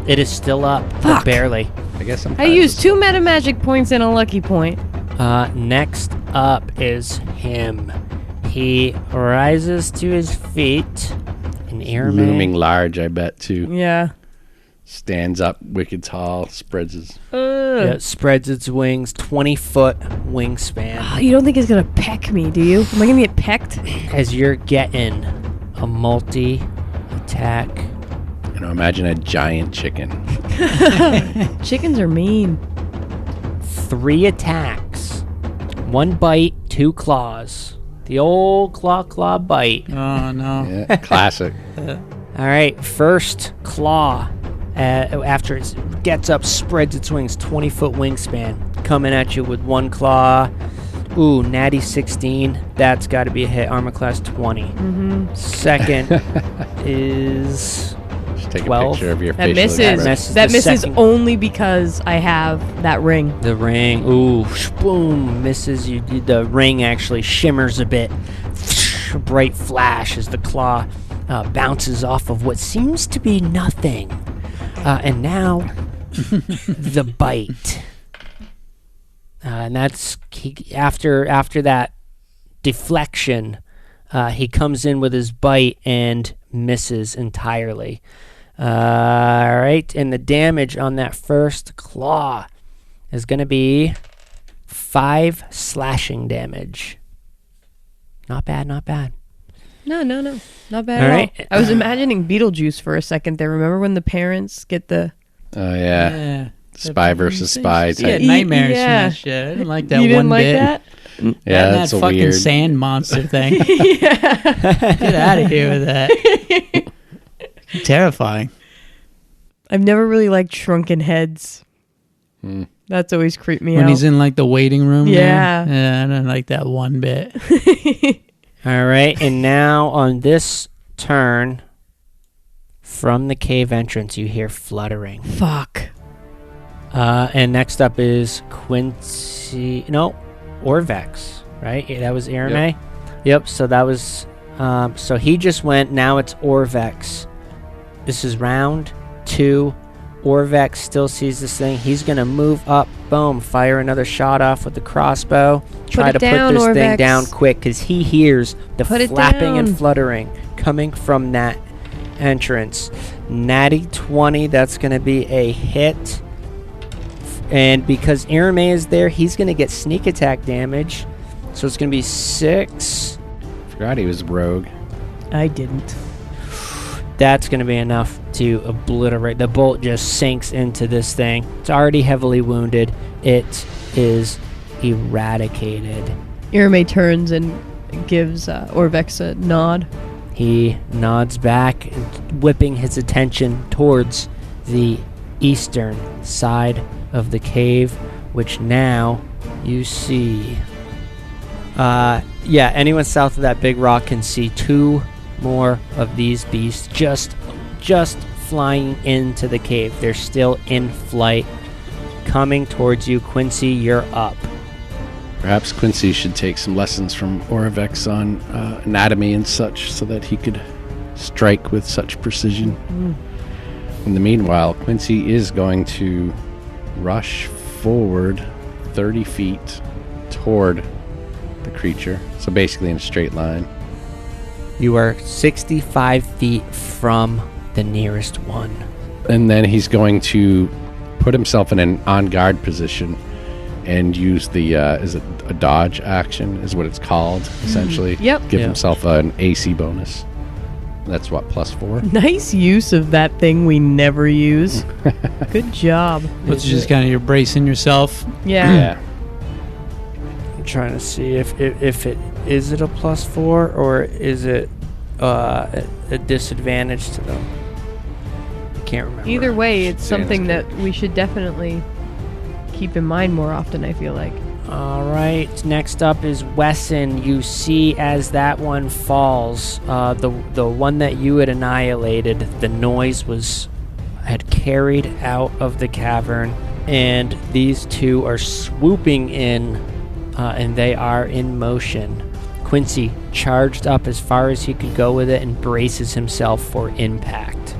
Speaker 1: It is still up. But
Speaker 3: Fuck.
Speaker 1: barely.
Speaker 2: I guess I'm...
Speaker 3: I used 2 metamagic points and a lucky point.
Speaker 1: Next up is him. He rises to his feet And Aramay,
Speaker 2: looming large, I bet, too.
Speaker 3: Yeah.
Speaker 2: Stands up wicked tall, spreads his...
Speaker 1: spreads its wings, 20-foot wingspan.
Speaker 3: Oh, you don't think it's going to peck me, do you? Am I going to get pecked?
Speaker 1: As you're getting a multi-attack.
Speaker 2: Imagine a giant chicken.
Speaker 3: Chickens are mean.
Speaker 1: 3 attacks. 1 bite, 2 claws. The old claw bite.
Speaker 4: Oh, no.
Speaker 2: Yeah, classic.
Speaker 1: All right, first claw. After it gets up, spreads its wings, 20-foot wingspan, coming at you with 1 claw. Ooh, natty 16. That's got to be a hit. Armor class 20.
Speaker 3: Mm-hmm.
Speaker 1: Second is
Speaker 2: Just take
Speaker 1: 12.
Speaker 2: a picture of your
Speaker 3: That
Speaker 2: facial
Speaker 3: misses.
Speaker 2: expression.
Speaker 3: That
Speaker 1: the
Speaker 3: misses
Speaker 1: second.
Speaker 3: only because I have that ring.
Speaker 1: The ring. Ooh, boom, misses. The ring actually shimmers a bit. A bright flash as the claw bounces off of what seems to be nothing. And now, the bite. And that's after that deflection, he comes in with his bite and misses entirely. All right, and the damage on that first claw is going to be 5 slashing damage. Not bad, not bad.
Speaker 3: No. Not bad
Speaker 1: All
Speaker 3: at
Speaker 1: right.
Speaker 3: all. I was imagining Beetlejuice for a second there. Remember when the parents get the...
Speaker 2: Oh, yeah. Spy versus spy
Speaker 4: Yeah,
Speaker 2: type.
Speaker 4: nightmares
Speaker 3: Yeah.
Speaker 4: from that shit. I didn't like that
Speaker 3: You didn't
Speaker 4: one
Speaker 3: like
Speaker 4: bit.
Speaker 3: that?
Speaker 2: Yeah,
Speaker 4: that
Speaker 2: that's a
Speaker 4: fucking
Speaker 2: weird...
Speaker 4: sand monster thing.
Speaker 3: Yeah.
Speaker 4: Get out of here with that. Terrifying.
Speaker 3: I've never really liked shrunken heads. That's always creeped me
Speaker 4: When
Speaker 3: out.
Speaker 4: he's in like the waiting room.
Speaker 3: Yeah.
Speaker 4: There. Yeah, I don't like that one bit.
Speaker 1: All right, and now on this turn, from the cave entrance, you hear fluttering.
Speaker 3: Fuck.
Speaker 1: And next up is Quincy. No, Orvex, right? Yeah, that was Aramay. Yep. So that was. So he just went. Now it's Orvex. This is round 2. Orvex still sees this thing. He's gonna move up. Boom! Fire another shot off with the crossbow. Try to
Speaker 3: down,
Speaker 1: put this thing
Speaker 3: Orvex.
Speaker 1: down quick because he hears the
Speaker 3: Put it
Speaker 1: flapping and
Speaker 3: down.
Speaker 1: fluttering coming from that entrance. Natty 20. That's gonna be a hit. And because Aramay is there, he's going to get sneak attack damage. So it's going to be 6.
Speaker 2: Forgot he was rogue.
Speaker 3: I didn't.
Speaker 1: That's going to be enough to obliterate. The bolt just sinks into this thing. It's already heavily wounded. It is eradicated.
Speaker 3: Aramay turns and gives Orvex a nod.
Speaker 1: He nods back, whipping his attention towards the eastern side of the cave, which now you see. Anyone south of that big rock can see 2 more of these beasts just flying into the cave. They're still in flight, coming towards you. Quincy, you're up.
Speaker 2: Perhaps Quincy should take some lessons from Orvex on anatomy and such so that he could strike with such precision. In the meanwhile, Quincy is going to rush forward 30 feet toward the creature. So basically in a straight line.
Speaker 1: You are 65 feet from the nearest one.
Speaker 2: And then he's going to put himself in an on-guard position and use the, is it a dodge action is what it's called, essentially.
Speaker 3: Yep.
Speaker 2: Give
Speaker 1: Yeah.
Speaker 2: himself an AC bonus. That's what, +4?
Speaker 3: Nice use of that thing we never use. Good job.
Speaker 4: It's just kind of you're bracing yourself.
Speaker 3: Yeah.
Speaker 1: I'm trying to see if it is it a +4 or is it a disadvantage to them. I can't remember.
Speaker 3: Either way, it's
Speaker 2: Saying
Speaker 3: something
Speaker 2: that's
Speaker 3: that we should definitely keep in mind more often, I feel like.
Speaker 1: All right. Next up is Wesson. You see as that one falls, the one that you had annihilated. The noise had carried out of the cavern, and these 2 are swooping in, and they are in motion. Quincy charged up as far as he could go with it and braces himself for impact.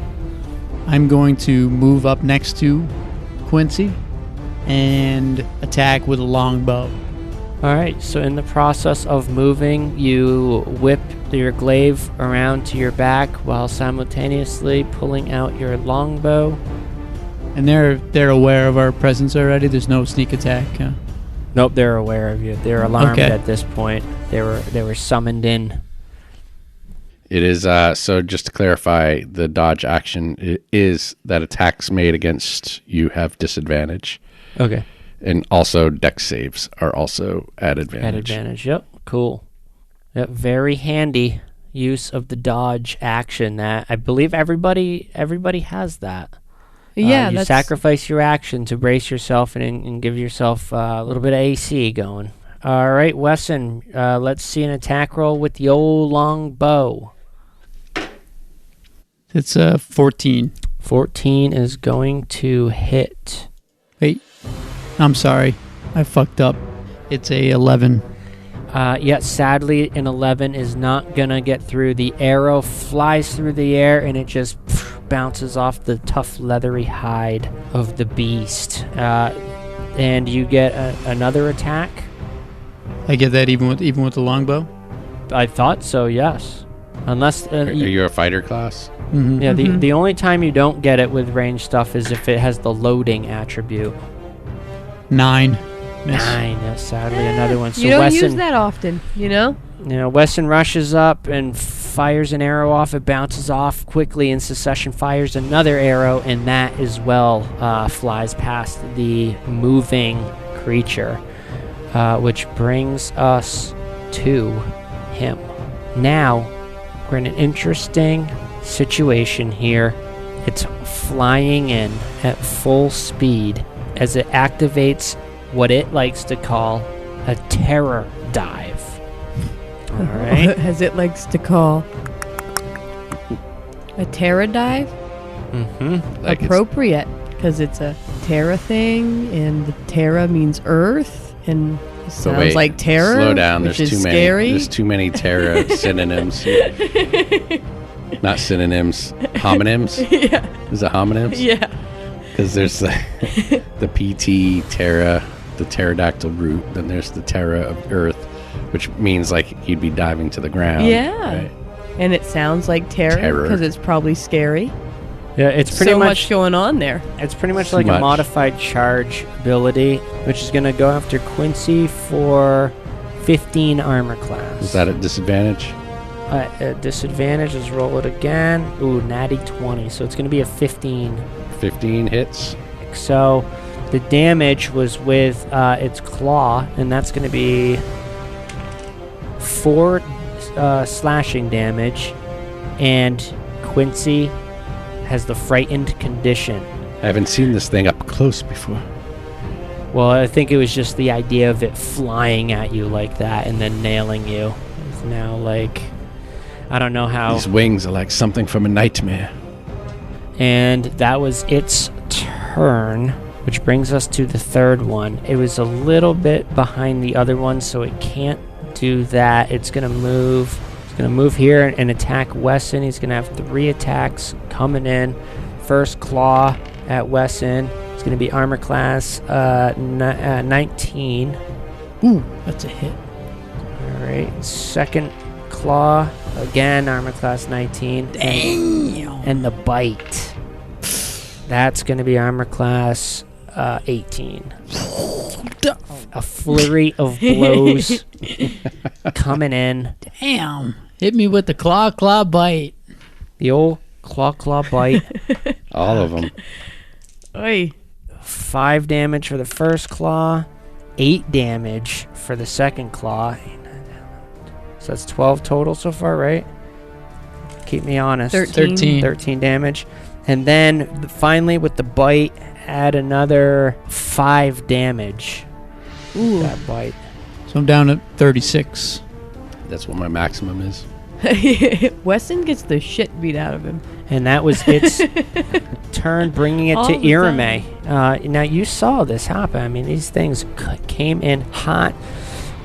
Speaker 4: I'm going to move up next to Quincy and attack with a longbow.
Speaker 1: All right, so in the process of moving, you whip your glaive around to your back while simultaneously pulling out your longbow.
Speaker 4: And they're aware of our presence already. There's no sneak attack.
Speaker 1: Nope, they're aware of you. They're alarmed
Speaker 4: Okay.
Speaker 1: at this point. They were summoned in.
Speaker 2: It is, so just to clarify, the dodge action is that attacks made against you have disadvantage.
Speaker 1: Okay.
Speaker 2: And also dex saves are also at advantage.
Speaker 1: At advantage, yep. Cool. Yep, very handy use of the dodge action. That I believe everybody has that.
Speaker 3: Yeah,
Speaker 1: you
Speaker 3: that's
Speaker 1: sacrifice your action to brace yourself and give yourself a little bit of AC going. All right, Wesson, let's see an attack roll with the old long bow.
Speaker 4: It's 14.
Speaker 1: 14 is going to hit.
Speaker 4: Wait, I'm sorry. I fucked up. It's a 11.
Speaker 1: Yet sadly, an 11 is not going to get through. The arrow flies through the air and it just bounces off the tough leathery hide of the beast. And you get another attack.
Speaker 4: I get that even with the longbow?
Speaker 1: I thought so, yes. Unless...
Speaker 2: Are you a fighter class?
Speaker 4: Mm-hmm.
Speaker 1: Yeah, the only time you don't get it with range stuff is if it has the loading attribute.
Speaker 4: 9. Miss.
Speaker 1: 9, yes, sadly, another one. So
Speaker 3: you don't
Speaker 1: Wesson,
Speaker 3: use that often, you know?
Speaker 1: Wesson rushes up and fires an arrow off. It bounces off quickly, and Secession fires another arrow, and that as well flies past the moving creature, which brings us to him. Now, we're in an interesting situation here. It's flying in at full speed as it activates what it likes to call a terror dive. All right.
Speaker 3: As it likes to call. A terra dive?
Speaker 1: Mm-hmm.
Speaker 2: Like
Speaker 3: Appropriate, because it's a terra thing, and the terra means earth, and it sounds
Speaker 2: wait,
Speaker 3: like terror.
Speaker 2: Slow down.
Speaker 3: Which
Speaker 2: There's
Speaker 3: is
Speaker 2: too
Speaker 3: scary.
Speaker 2: many. There's too many terra synonyms here. Not synonyms. Homonyms.
Speaker 3: Yeah.
Speaker 2: Is it homonyms?
Speaker 3: Yeah.
Speaker 2: Because there's the PT terra, the pterodactyl root. Then there's the terra of earth, which means like he'd be diving to the ground.
Speaker 3: Yeah.
Speaker 2: Right?
Speaker 3: And it sounds like terror because it's probably scary.
Speaker 1: Yeah, it's pretty
Speaker 3: so
Speaker 1: much
Speaker 3: going on there.
Speaker 1: It's pretty much
Speaker 2: Too
Speaker 1: like
Speaker 2: much.
Speaker 1: a modified charge ability, which is going to go after Quincy for 15 armor class.
Speaker 2: Is that at disadvantage?
Speaker 1: At disadvantage, let's roll it again. Ooh, natty 20. So it's going to be a 15.
Speaker 2: 15 hits.
Speaker 1: So the damage was with its claw, and that's going to be 4 slashing damage. And Quincy has the frightened condition.
Speaker 2: I haven't seen this thing up close before.
Speaker 1: Well, I think it was just the idea of it flying at you like that and then nailing you. It's now like, I don't know how.
Speaker 2: These wings are like something from a nightmare.
Speaker 1: And that was its turn, which brings us to the third one. It was a little bit behind the other one, so it can't do that. It's going to move. It's going to move here and attack Wesson. He's going to have 3 attacks coming in. First claw at Wesson. It's going to be armor class 19.
Speaker 4: Ooh, that's a hit.
Speaker 1: All right. Second claw, again, armor class 19.
Speaker 5: Damn.
Speaker 1: And the bite. That's going to be armor class 18. A flurry of blows coming in.
Speaker 5: Damn. Hit me with the claw bite.
Speaker 1: The old claw bite.
Speaker 2: All of them.
Speaker 3: Oy.
Speaker 1: 5 damage for the first claw. 8 damage for the second claw. So that's 12 total so far, right? Keep me honest.
Speaker 3: 13.
Speaker 1: 13 damage. And then finally with the bite, add another 5 damage.
Speaker 3: Ooh.
Speaker 1: That bite.
Speaker 4: So I'm down at 36.
Speaker 2: That's what my maximum is.
Speaker 3: Weston gets the shit beat out of him.
Speaker 1: And that was its turn, bringing it
Speaker 3: All
Speaker 1: to
Speaker 3: the
Speaker 1: Irame. Now, you saw this happen. I mean, these things came in hot.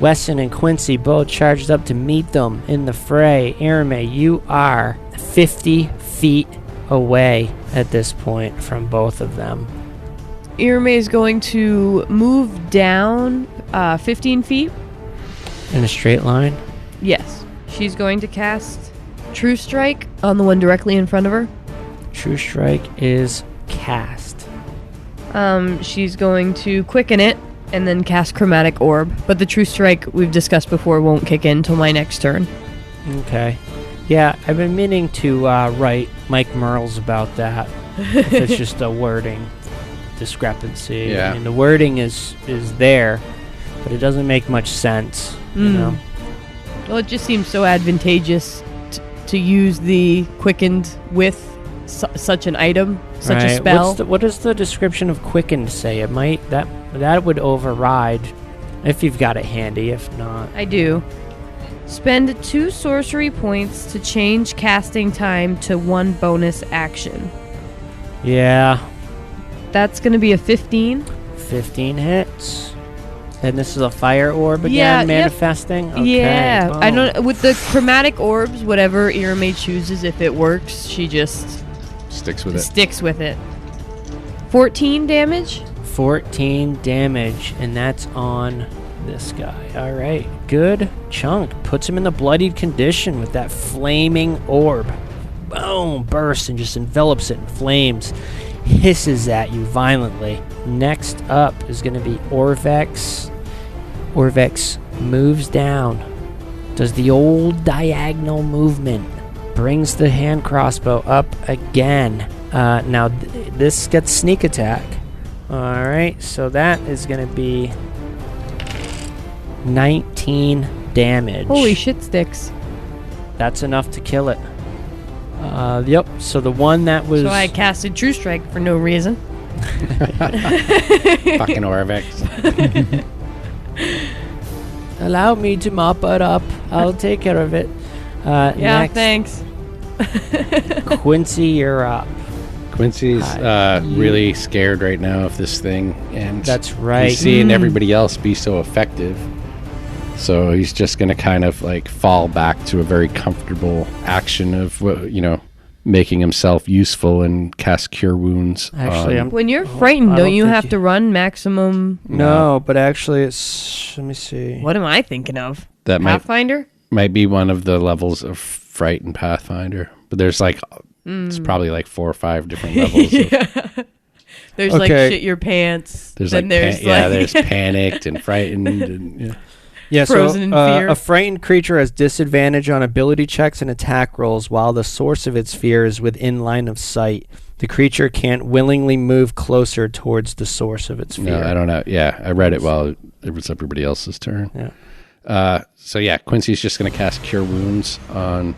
Speaker 1: Weston and Quincy both charged up to meet them in the fray. Irame, you are 50 feet away at this point from both of them.
Speaker 3: Irame is going to move down 15 feet.
Speaker 1: In a straight line?
Speaker 3: Yes. she's going to cast True Strike on the one directly in front of her.
Speaker 1: True Strike is cast.
Speaker 3: She's going to quicken it and then cast Chromatic Orb. But the True Strike we've discussed before won't kick in until my next turn.
Speaker 1: Okay. Yeah, I've been meaning to write Mike Merles about that. If it's just a wording discrepancy.
Speaker 2: Yeah.
Speaker 1: I mean, the wording is there, but it doesn't make much sense, you know?
Speaker 3: Well, it just seems so advantageous to use the quickened with such an item, such a spell.
Speaker 1: What does the description of quickened say? It might that would override if you've got it handy. If not,
Speaker 3: I do. Spend 2 sorcery points to change casting time to 1 bonus action.
Speaker 1: Yeah.
Speaker 3: That's going to be a 15.
Speaker 1: 15 hits. And this is a fire orb again, manifesting?
Speaker 3: Yep.
Speaker 1: Okay,
Speaker 3: yeah.
Speaker 1: boom.
Speaker 3: I don't. With the chromatic orbs, whatever Irame chooses, if it works, she just
Speaker 2: Sticks with it.
Speaker 3: sticks with it. 14 damage?
Speaker 1: 14 damage, and that's on this guy. All right. Good chunk. Puts him in the bloodied condition with that flaming orb. Boom. Bursts and just envelops it in flames. Hisses at you violently. Next up is going to be Orvex. Orvex moves down. Does the old diagonal movement. Brings the hand crossbow up again. Now, this gets sneak attack. Alright, so that is going to be 19 damage.
Speaker 3: Holy shit sticks.
Speaker 1: That's enough to kill it. Yep, so the one that was...
Speaker 3: So I casted True Strike for no reason.
Speaker 2: Fucking Orvex.
Speaker 1: Allow me to mop it up. I'll take care of it.
Speaker 3: Yeah,
Speaker 1: next,
Speaker 3: thanks.
Speaker 1: Quincy, you're up.
Speaker 2: Quincy's really scared right now of this thing, and
Speaker 1: That's right.
Speaker 2: he's seeing everybody else be so effective. So he's just going to kind of like fall back to a very comfortable action of, making himself useful and cast Cure Wounds.
Speaker 1: Actually,
Speaker 3: When you're frightened,
Speaker 1: I
Speaker 3: don't
Speaker 1: don't
Speaker 3: you
Speaker 1: think
Speaker 3: have to run maximum?
Speaker 1: No, but actually it's... Let me see.
Speaker 3: What am I thinking of?
Speaker 2: that
Speaker 3: Pathfinder?
Speaker 2: might be one of the levels of Fright and Pathfinder. But there's like, it's probably like 4 or 5 different levels.
Speaker 3: There's like
Speaker 1: Okay.
Speaker 3: shit your pants.
Speaker 2: There's
Speaker 3: then
Speaker 2: like,
Speaker 3: there's
Speaker 2: there's panicked and frightened. And,
Speaker 1: Yeah,
Speaker 3: Frozen in
Speaker 1: so
Speaker 3: fear.
Speaker 1: a frightened creature has disadvantage on ability checks and attack rolls while the source of its fear is within line of sight. The creature can't willingly move closer towards the source of its fear.
Speaker 2: No, I don't know. Yeah, I read it while it was everybody else's turn.
Speaker 1: Yeah.
Speaker 2: So yeah, Quincy's just going to cast Cure Wounds on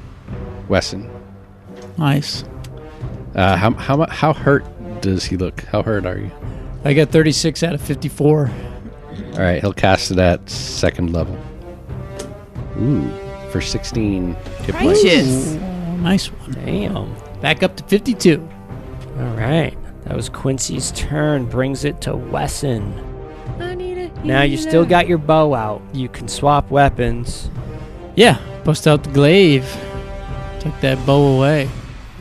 Speaker 2: Wesson.
Speaker 4: Nice.
Speaker 2: How hurt does he look? How hurt are you?
Speaker 4: I got 36 out of 54.
Speaker 2: All right, he'll cast it at 2nd level. Ooh, for 16 hit points.
Speaker 3: Righteous.
Speaker 4: Nice one.
Speaker 1: Damn.
Speaker 4: Back up to 52.
Speaker 1: All right. That was Quincy's turn. Brings it to Wesson.
Speaker 3: I need a
Speaker 1: Now you still got your bow out. You can swap weapons.
Speaker 4: Yeah, bust out the glaive. Took that bow away.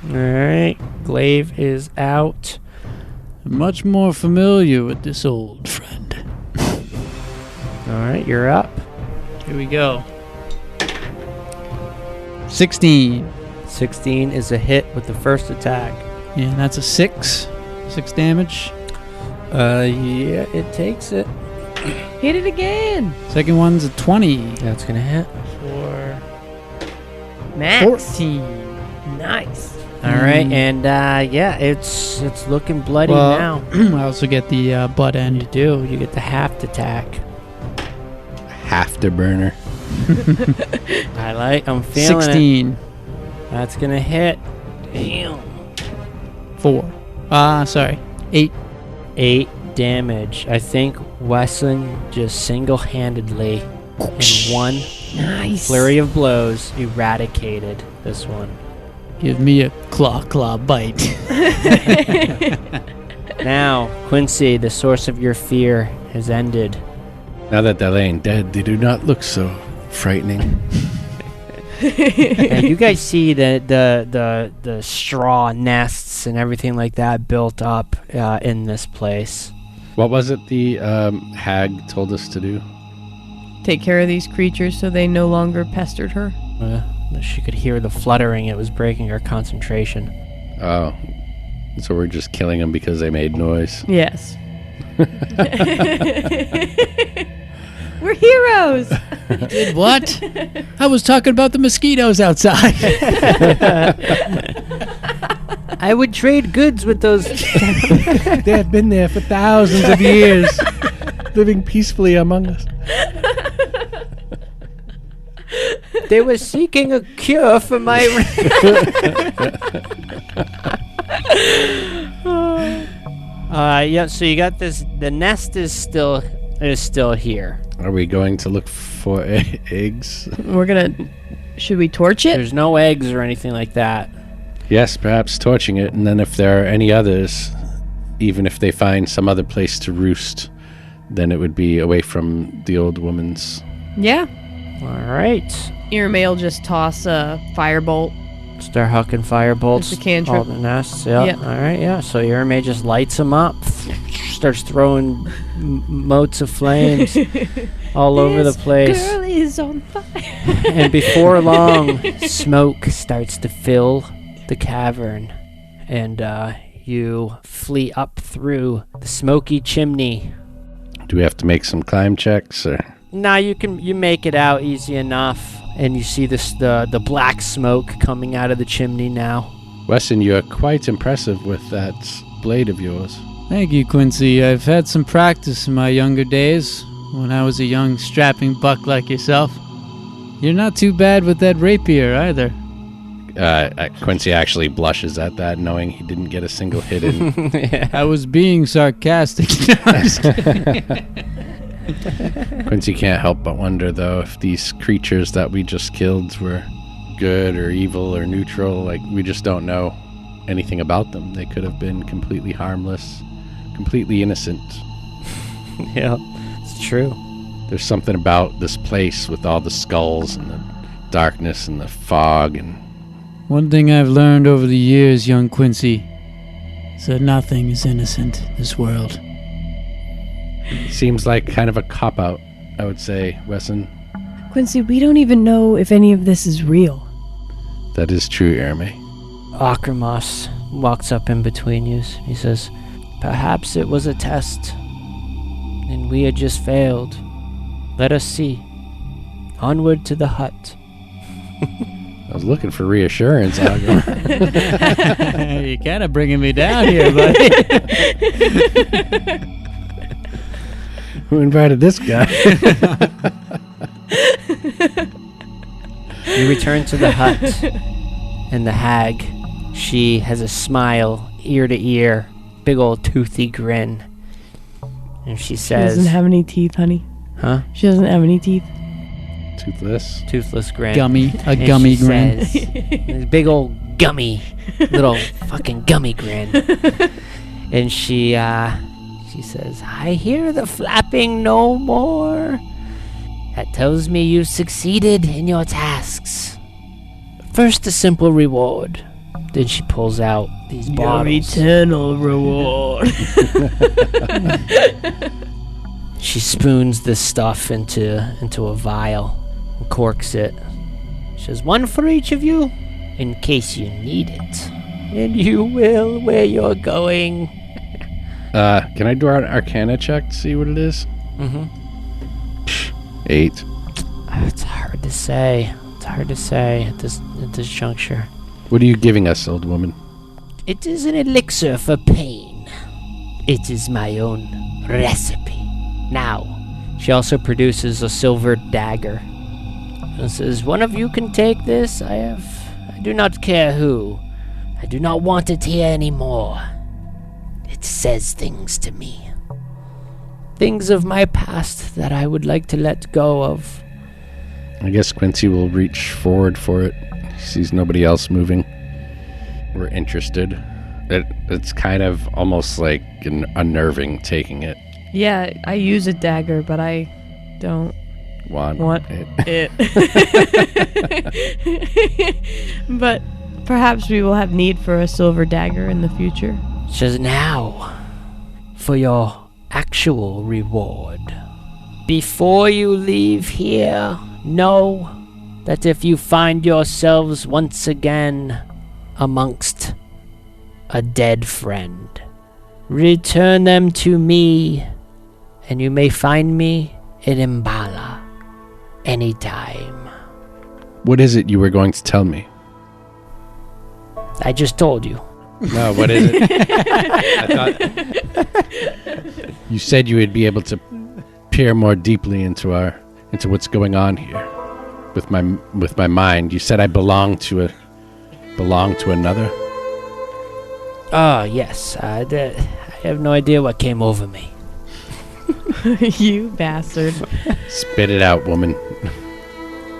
Speaker 1: All right. Glaive is out.
Speaker 4: I'm much more familiar with this old friend.
Speaker 1: All right. You're up.
Speaker 4: Here we go. 16.
Speaker 1: 16 is a hit with the first attack.
Speaker 4: Yeah, that's a 6. 6 damage.
Speaker 1: Yeah, it takes it.
Speaker 3: Hit it again.
Speaker 4: Second one's a 20.
Speaker 1: That's gonna hit.
Speaker 4: For
Speaker 3: Max.
Speaker 4: 14.
Speaker 1: Nice. All right, and it's looking bloody now.
Speaker 4: I also get the butt
Speaker 1: You
Speaker 4: end.
Speaker 1: do. You get the half attack.
Speaker 2: Afterburner.
Speaker 1: I'm feeling
Speaker 4: 16.
Speaker 1: it. That's gonna hit. Damn.
Speaker 4: 4. Sorry. 8.
Speaker 1: 8 damage. I think Wesson just single-handedly in one flurry of blows eradicated this one.
Speaker 4: Give me a claw bite.
Speaker 1: Now, Quincy, the source of your fear has ended.
Speaker 2: Now that they're laying dead, they do not look so frightening.
Speaker 1: And you guys see the straw nests and everything like that built up in this place.
Speaker 2: What was it the hag told us to do?
Speaker 3: Take care of these creatures so they no longer pestered her.
Speaker 1: She could hear the fluttering. It was breaking her concentration.
Speaker 2: Oh, so we're just killing them because they made noise.
Speaker 3: Yes. We're heroes.
Speaker 4: You did what? I was talking about the mosquitoes outside.
Speaker 1: I would trade goods with those.
Speaker 2: They have been there for thousands of years, living peacefully among us.
Speaker 1: They were seeking a cure for my. Yeah. So you got this. The nest is still here.
Speaker 2: Are we going to look for eggs?
Speaker 3: Should we torch it?
Speaker 1: There's no eggs or anything like that.
Speaker 2: Yes, perhaps torching it, and then if there are any others, even if they find some other place to roost, then it would be away from the old woman's.
Speaker 3: Yeah.
Speaker 1: All right.
Speaker 3: Irma will just toss a firebolt.
Speaker 1: Start hucking firebolts.
Speaker 3: It's a cantrip.
Speaker 1: All the nests. Yeah.
Speaker 3: Yep.
Speaker 1: All right. Yeah. So Irma just lights them up. Starts throwing motes of flames all over the place.
Speaker 3: This girl is on fire.
Speaker 1: And before long, smoke starts to fill the cavern, and you flee up through the smoky chimney.
Speaker 2: Do we have to make some climb checks, or?
Speaker 1: Nah, you make it out easy enough, and you see the black smoke coming out of the chimney now.
Speaker 2: Wesson, you're quite impressive with that blade of yours.
Speaker 4: Thank you, Quincy. I've had some practice in my younger days, when I was a young strapping buck like yourself. You're not too bad with that rapier either.
Speaker 2: Quincy actually blushes at that, knowing he didn't get a single hit in.
Speaker 1: Yeah.
Speaker 4: I was being sarcastic. No, I'm just kidding.
Speaker 2: Quincy can't help but wonder, though, if these creatures that we just killed were good or evil or neutral. Like, we just don't know anything about them. They could have been completely harmless, completely innocent.
Speaker 1: Yeah, it's true.
Speaker 2: There's something about this place with all the skulls and the darkness and the fog. And
Speaker 4: one thing I've learned over the years, young Quincy, is that nothing is innocent in this world.
Speaker 2: seems like kind of a cop-out, I would say, Wesson.
Speaker 3: Quincy, we don't even know if any of this is real.
Speaker 2: That is true, Erme.
Speaker 1: Akramos walks up in between you. He says, "Perhaps it was a test, and we had just failed. Let us see. Onward to the hut."
Speaker 2: I was looking for reassurance, Agro.
Speaker 4: You're kind of bringing me down here, buddy.
Speaker 2: Who invited this guy?
Speaker 1: You return to the hut, and the hag, she has a smile, ear to ear, big old toothy grin. And she says...
Speaker 3: She doesn't have any teeth, honey.
Speaker 1: Huh?
Speaker 3: She doesn't have any teeth.
Speaker 2: Toothless.
Speaker 1: Toothless grin.
Speaker 4: Gummy. A
Speaker 1: And
Speaker 4: gummy
Speaker 1: she
Speaker 4: grin.
Speaker 1: says, big old gummy, little fucking gummy grin. And she says, "I hear the flapping no more. That tells me you've succeeded in your tasks. First, a simple reward." Then she pulls out these bottles.
Speaker 3: Eternal reward.
Speaker 1: She spoons this stuff into a vial and corks it. She says, "One for each of you, in case you need it. And you will where you're going."
Speaker 2: Can I do an Arcana check to see what it is?
Speaker 1: Mm-hmm.
Speaker 2: 8.
Speaker 1: It's hard to say. It's hard to say at this juncture.
Speaker 2: What are you giving us, old woman?
Speaker 1: It is an elixir for pain. It is my own recipe. Now, she also produces a silver dagger. And says, "One of you can take this. I do not care who. I do not want it here anymore. It says things to me. Things of my past that I would like to let go of."
Speaker 2: I guess Quincy will reach forward for it. He sees nobody else moving. We're interested. It's kind of almost like unnerving taking it.
Speaker 3: Yeah, I use a dagger, but I don't want it. But perhaps we will have need for a silver dagger in the future.
Speaker 1: She says, "Now, for your actual reward. Before you leave here, know
Speaker 6: that if you find yourselves once again amongst a dead friend, return them to me, and you may find me in Imbala anytime.
Speaker 2: What is it you were going to tell me?
Speaker 6: I just told you.
Speaker 2: No, what is it? I thought you said you would be able to peer more deeply into what's going on here with my mind. You said I belong to another.
Speaker 6: Oh, yes. I have no idea what came over me.
Speaker 3: You bastard.
Speaker 2: Spit it out, woman.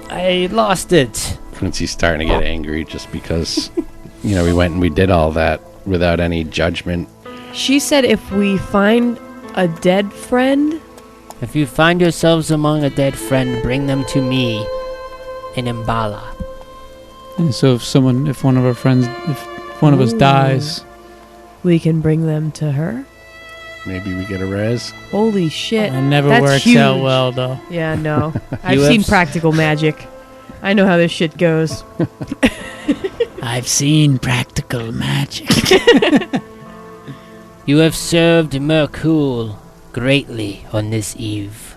Speaker 6: I lost it.
Speaker 2: Quincy's starting to get angry just because, we went and we did all that without any judgment.
Speaker 3: She said if we find a dead friend...
Speaker 6: If you find yourselves among a dead friend, bring them to me in Imbala.
Speaker 4: And so if one of us dies...
Speaker 3: We can bring them to her?
Speaker 2: Maybe we get a res.
Speaker 3: Holy shit.
Speaker 4: It never
Speaker 3: That's
Speaker 4: works
Speaker 3: huge.
Speaker 4: out well, though.
Speaker 3: Yeah, no. I've seen practical magic. I know how this shit goes.
Speaker 5: I've seen practical magic.
Speaker 6: You have served Merkul greatly on this eve.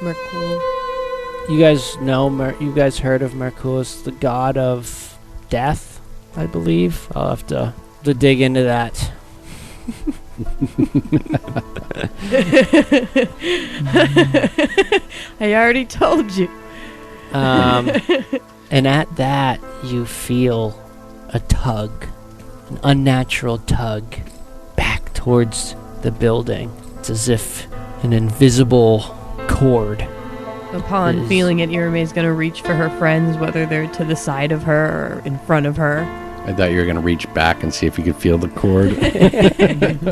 Speaker 3: Merkul.
Speaker 6: You guys know, you guys heard of Merkul as the god of death, I believe. I'll have to dig into that.
Speaker 3: I already told you.
Speaker 6: And at that, you feel a tug, an unnatural tug, back towards the building. It's as if an invisible cord.
Speaker 3: Upon feeling it, Irame's going to reach for her friends, whether they're to the side of her or in front of her.
Speaker 2: I thought you were going to reach back and see if you could feel the cord.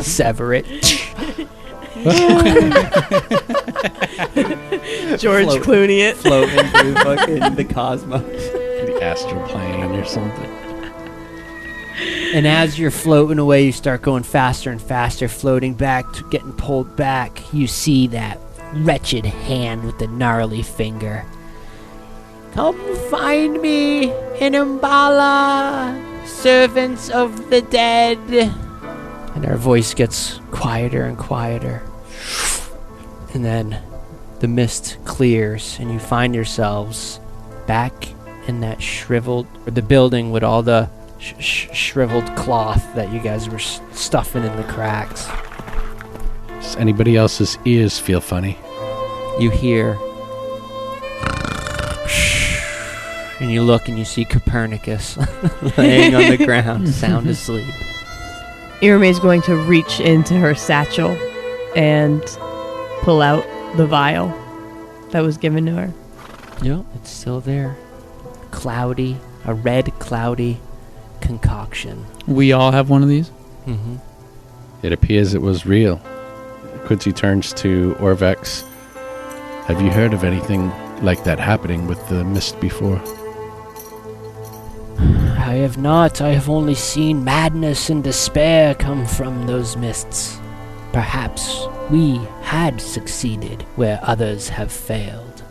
Speaker 6: Sever it.
Speaker 3: George Clooney it.
Speaker 1: Floating through fucking the cosmos.
Speaker 2: The astral plane or something.
Speaker 6: And as you're floating away, you start going faster and faster, floating back, getting pulled back. You see that wretched hand with the gnarly finger. Come find me in Umbala, servants of the dead. And our voice gets quieter and quieter. And then the mist clears and you find yourselves back in that the building with all the shriveled cloth that you guys were stuffing in the cracks.
Speaker 2: Does anybody else's ears feel funny?
Speaker 6: You hear, and you look and you see Copernicus laying on the ground, sound asleep.
Speaker 3: Irame's going to reach into her satchel and pull out the vial that was given to her.
Speaker 6: Yep, it's still there. Cloudy, a red cloudy concoction.
Speaker 4: We all have one of these?
Speaker 6: Mm-hmm.
Speaker 2: It appears it was real. Quincy turns to Orvex. Have you heard of anything like that happening with the mist before?
Speaker 6: I have not. I have only seen madness and despair come from those mists. Perhaps we had succeeded where others have failed.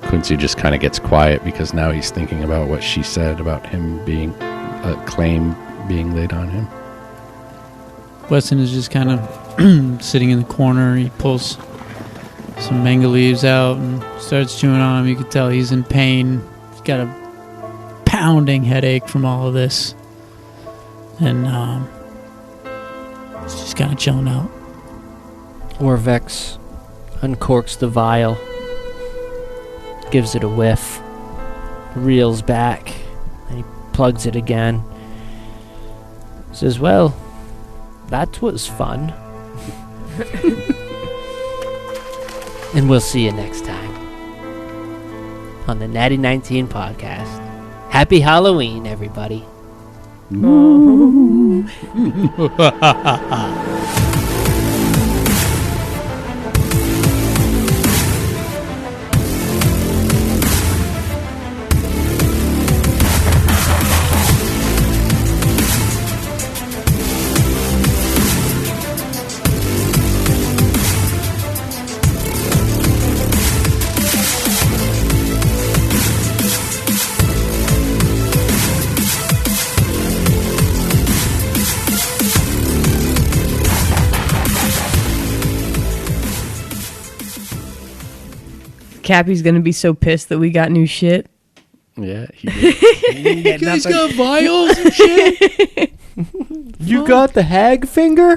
Speaker 2: Quincy just kind of gets quiet because now he's thinking about what she said about him being a claim being laid on him.
Speaker 4: Weston is just kind of sitting in the corner. He pulls some mango leaves out and starts chewing on them. You can tell he's in pain. He's got a pounding headache from all of this. And he's just kind of chilling out.
Speaker 6: Orvex uncorks the vial, gives it a whiff, reels back, and he plugs it again. Says, well, that was fun. And we'll see you next time on the Natty 19 podcast. Happy Halloween, everybody.
Speaker 3: Cappy's gonna be so pissed that we got new shit.
Speaker 2: Yeah. You
Speaker 4: guys got vials and shit.
Speaker 6: You got the Hag Finger?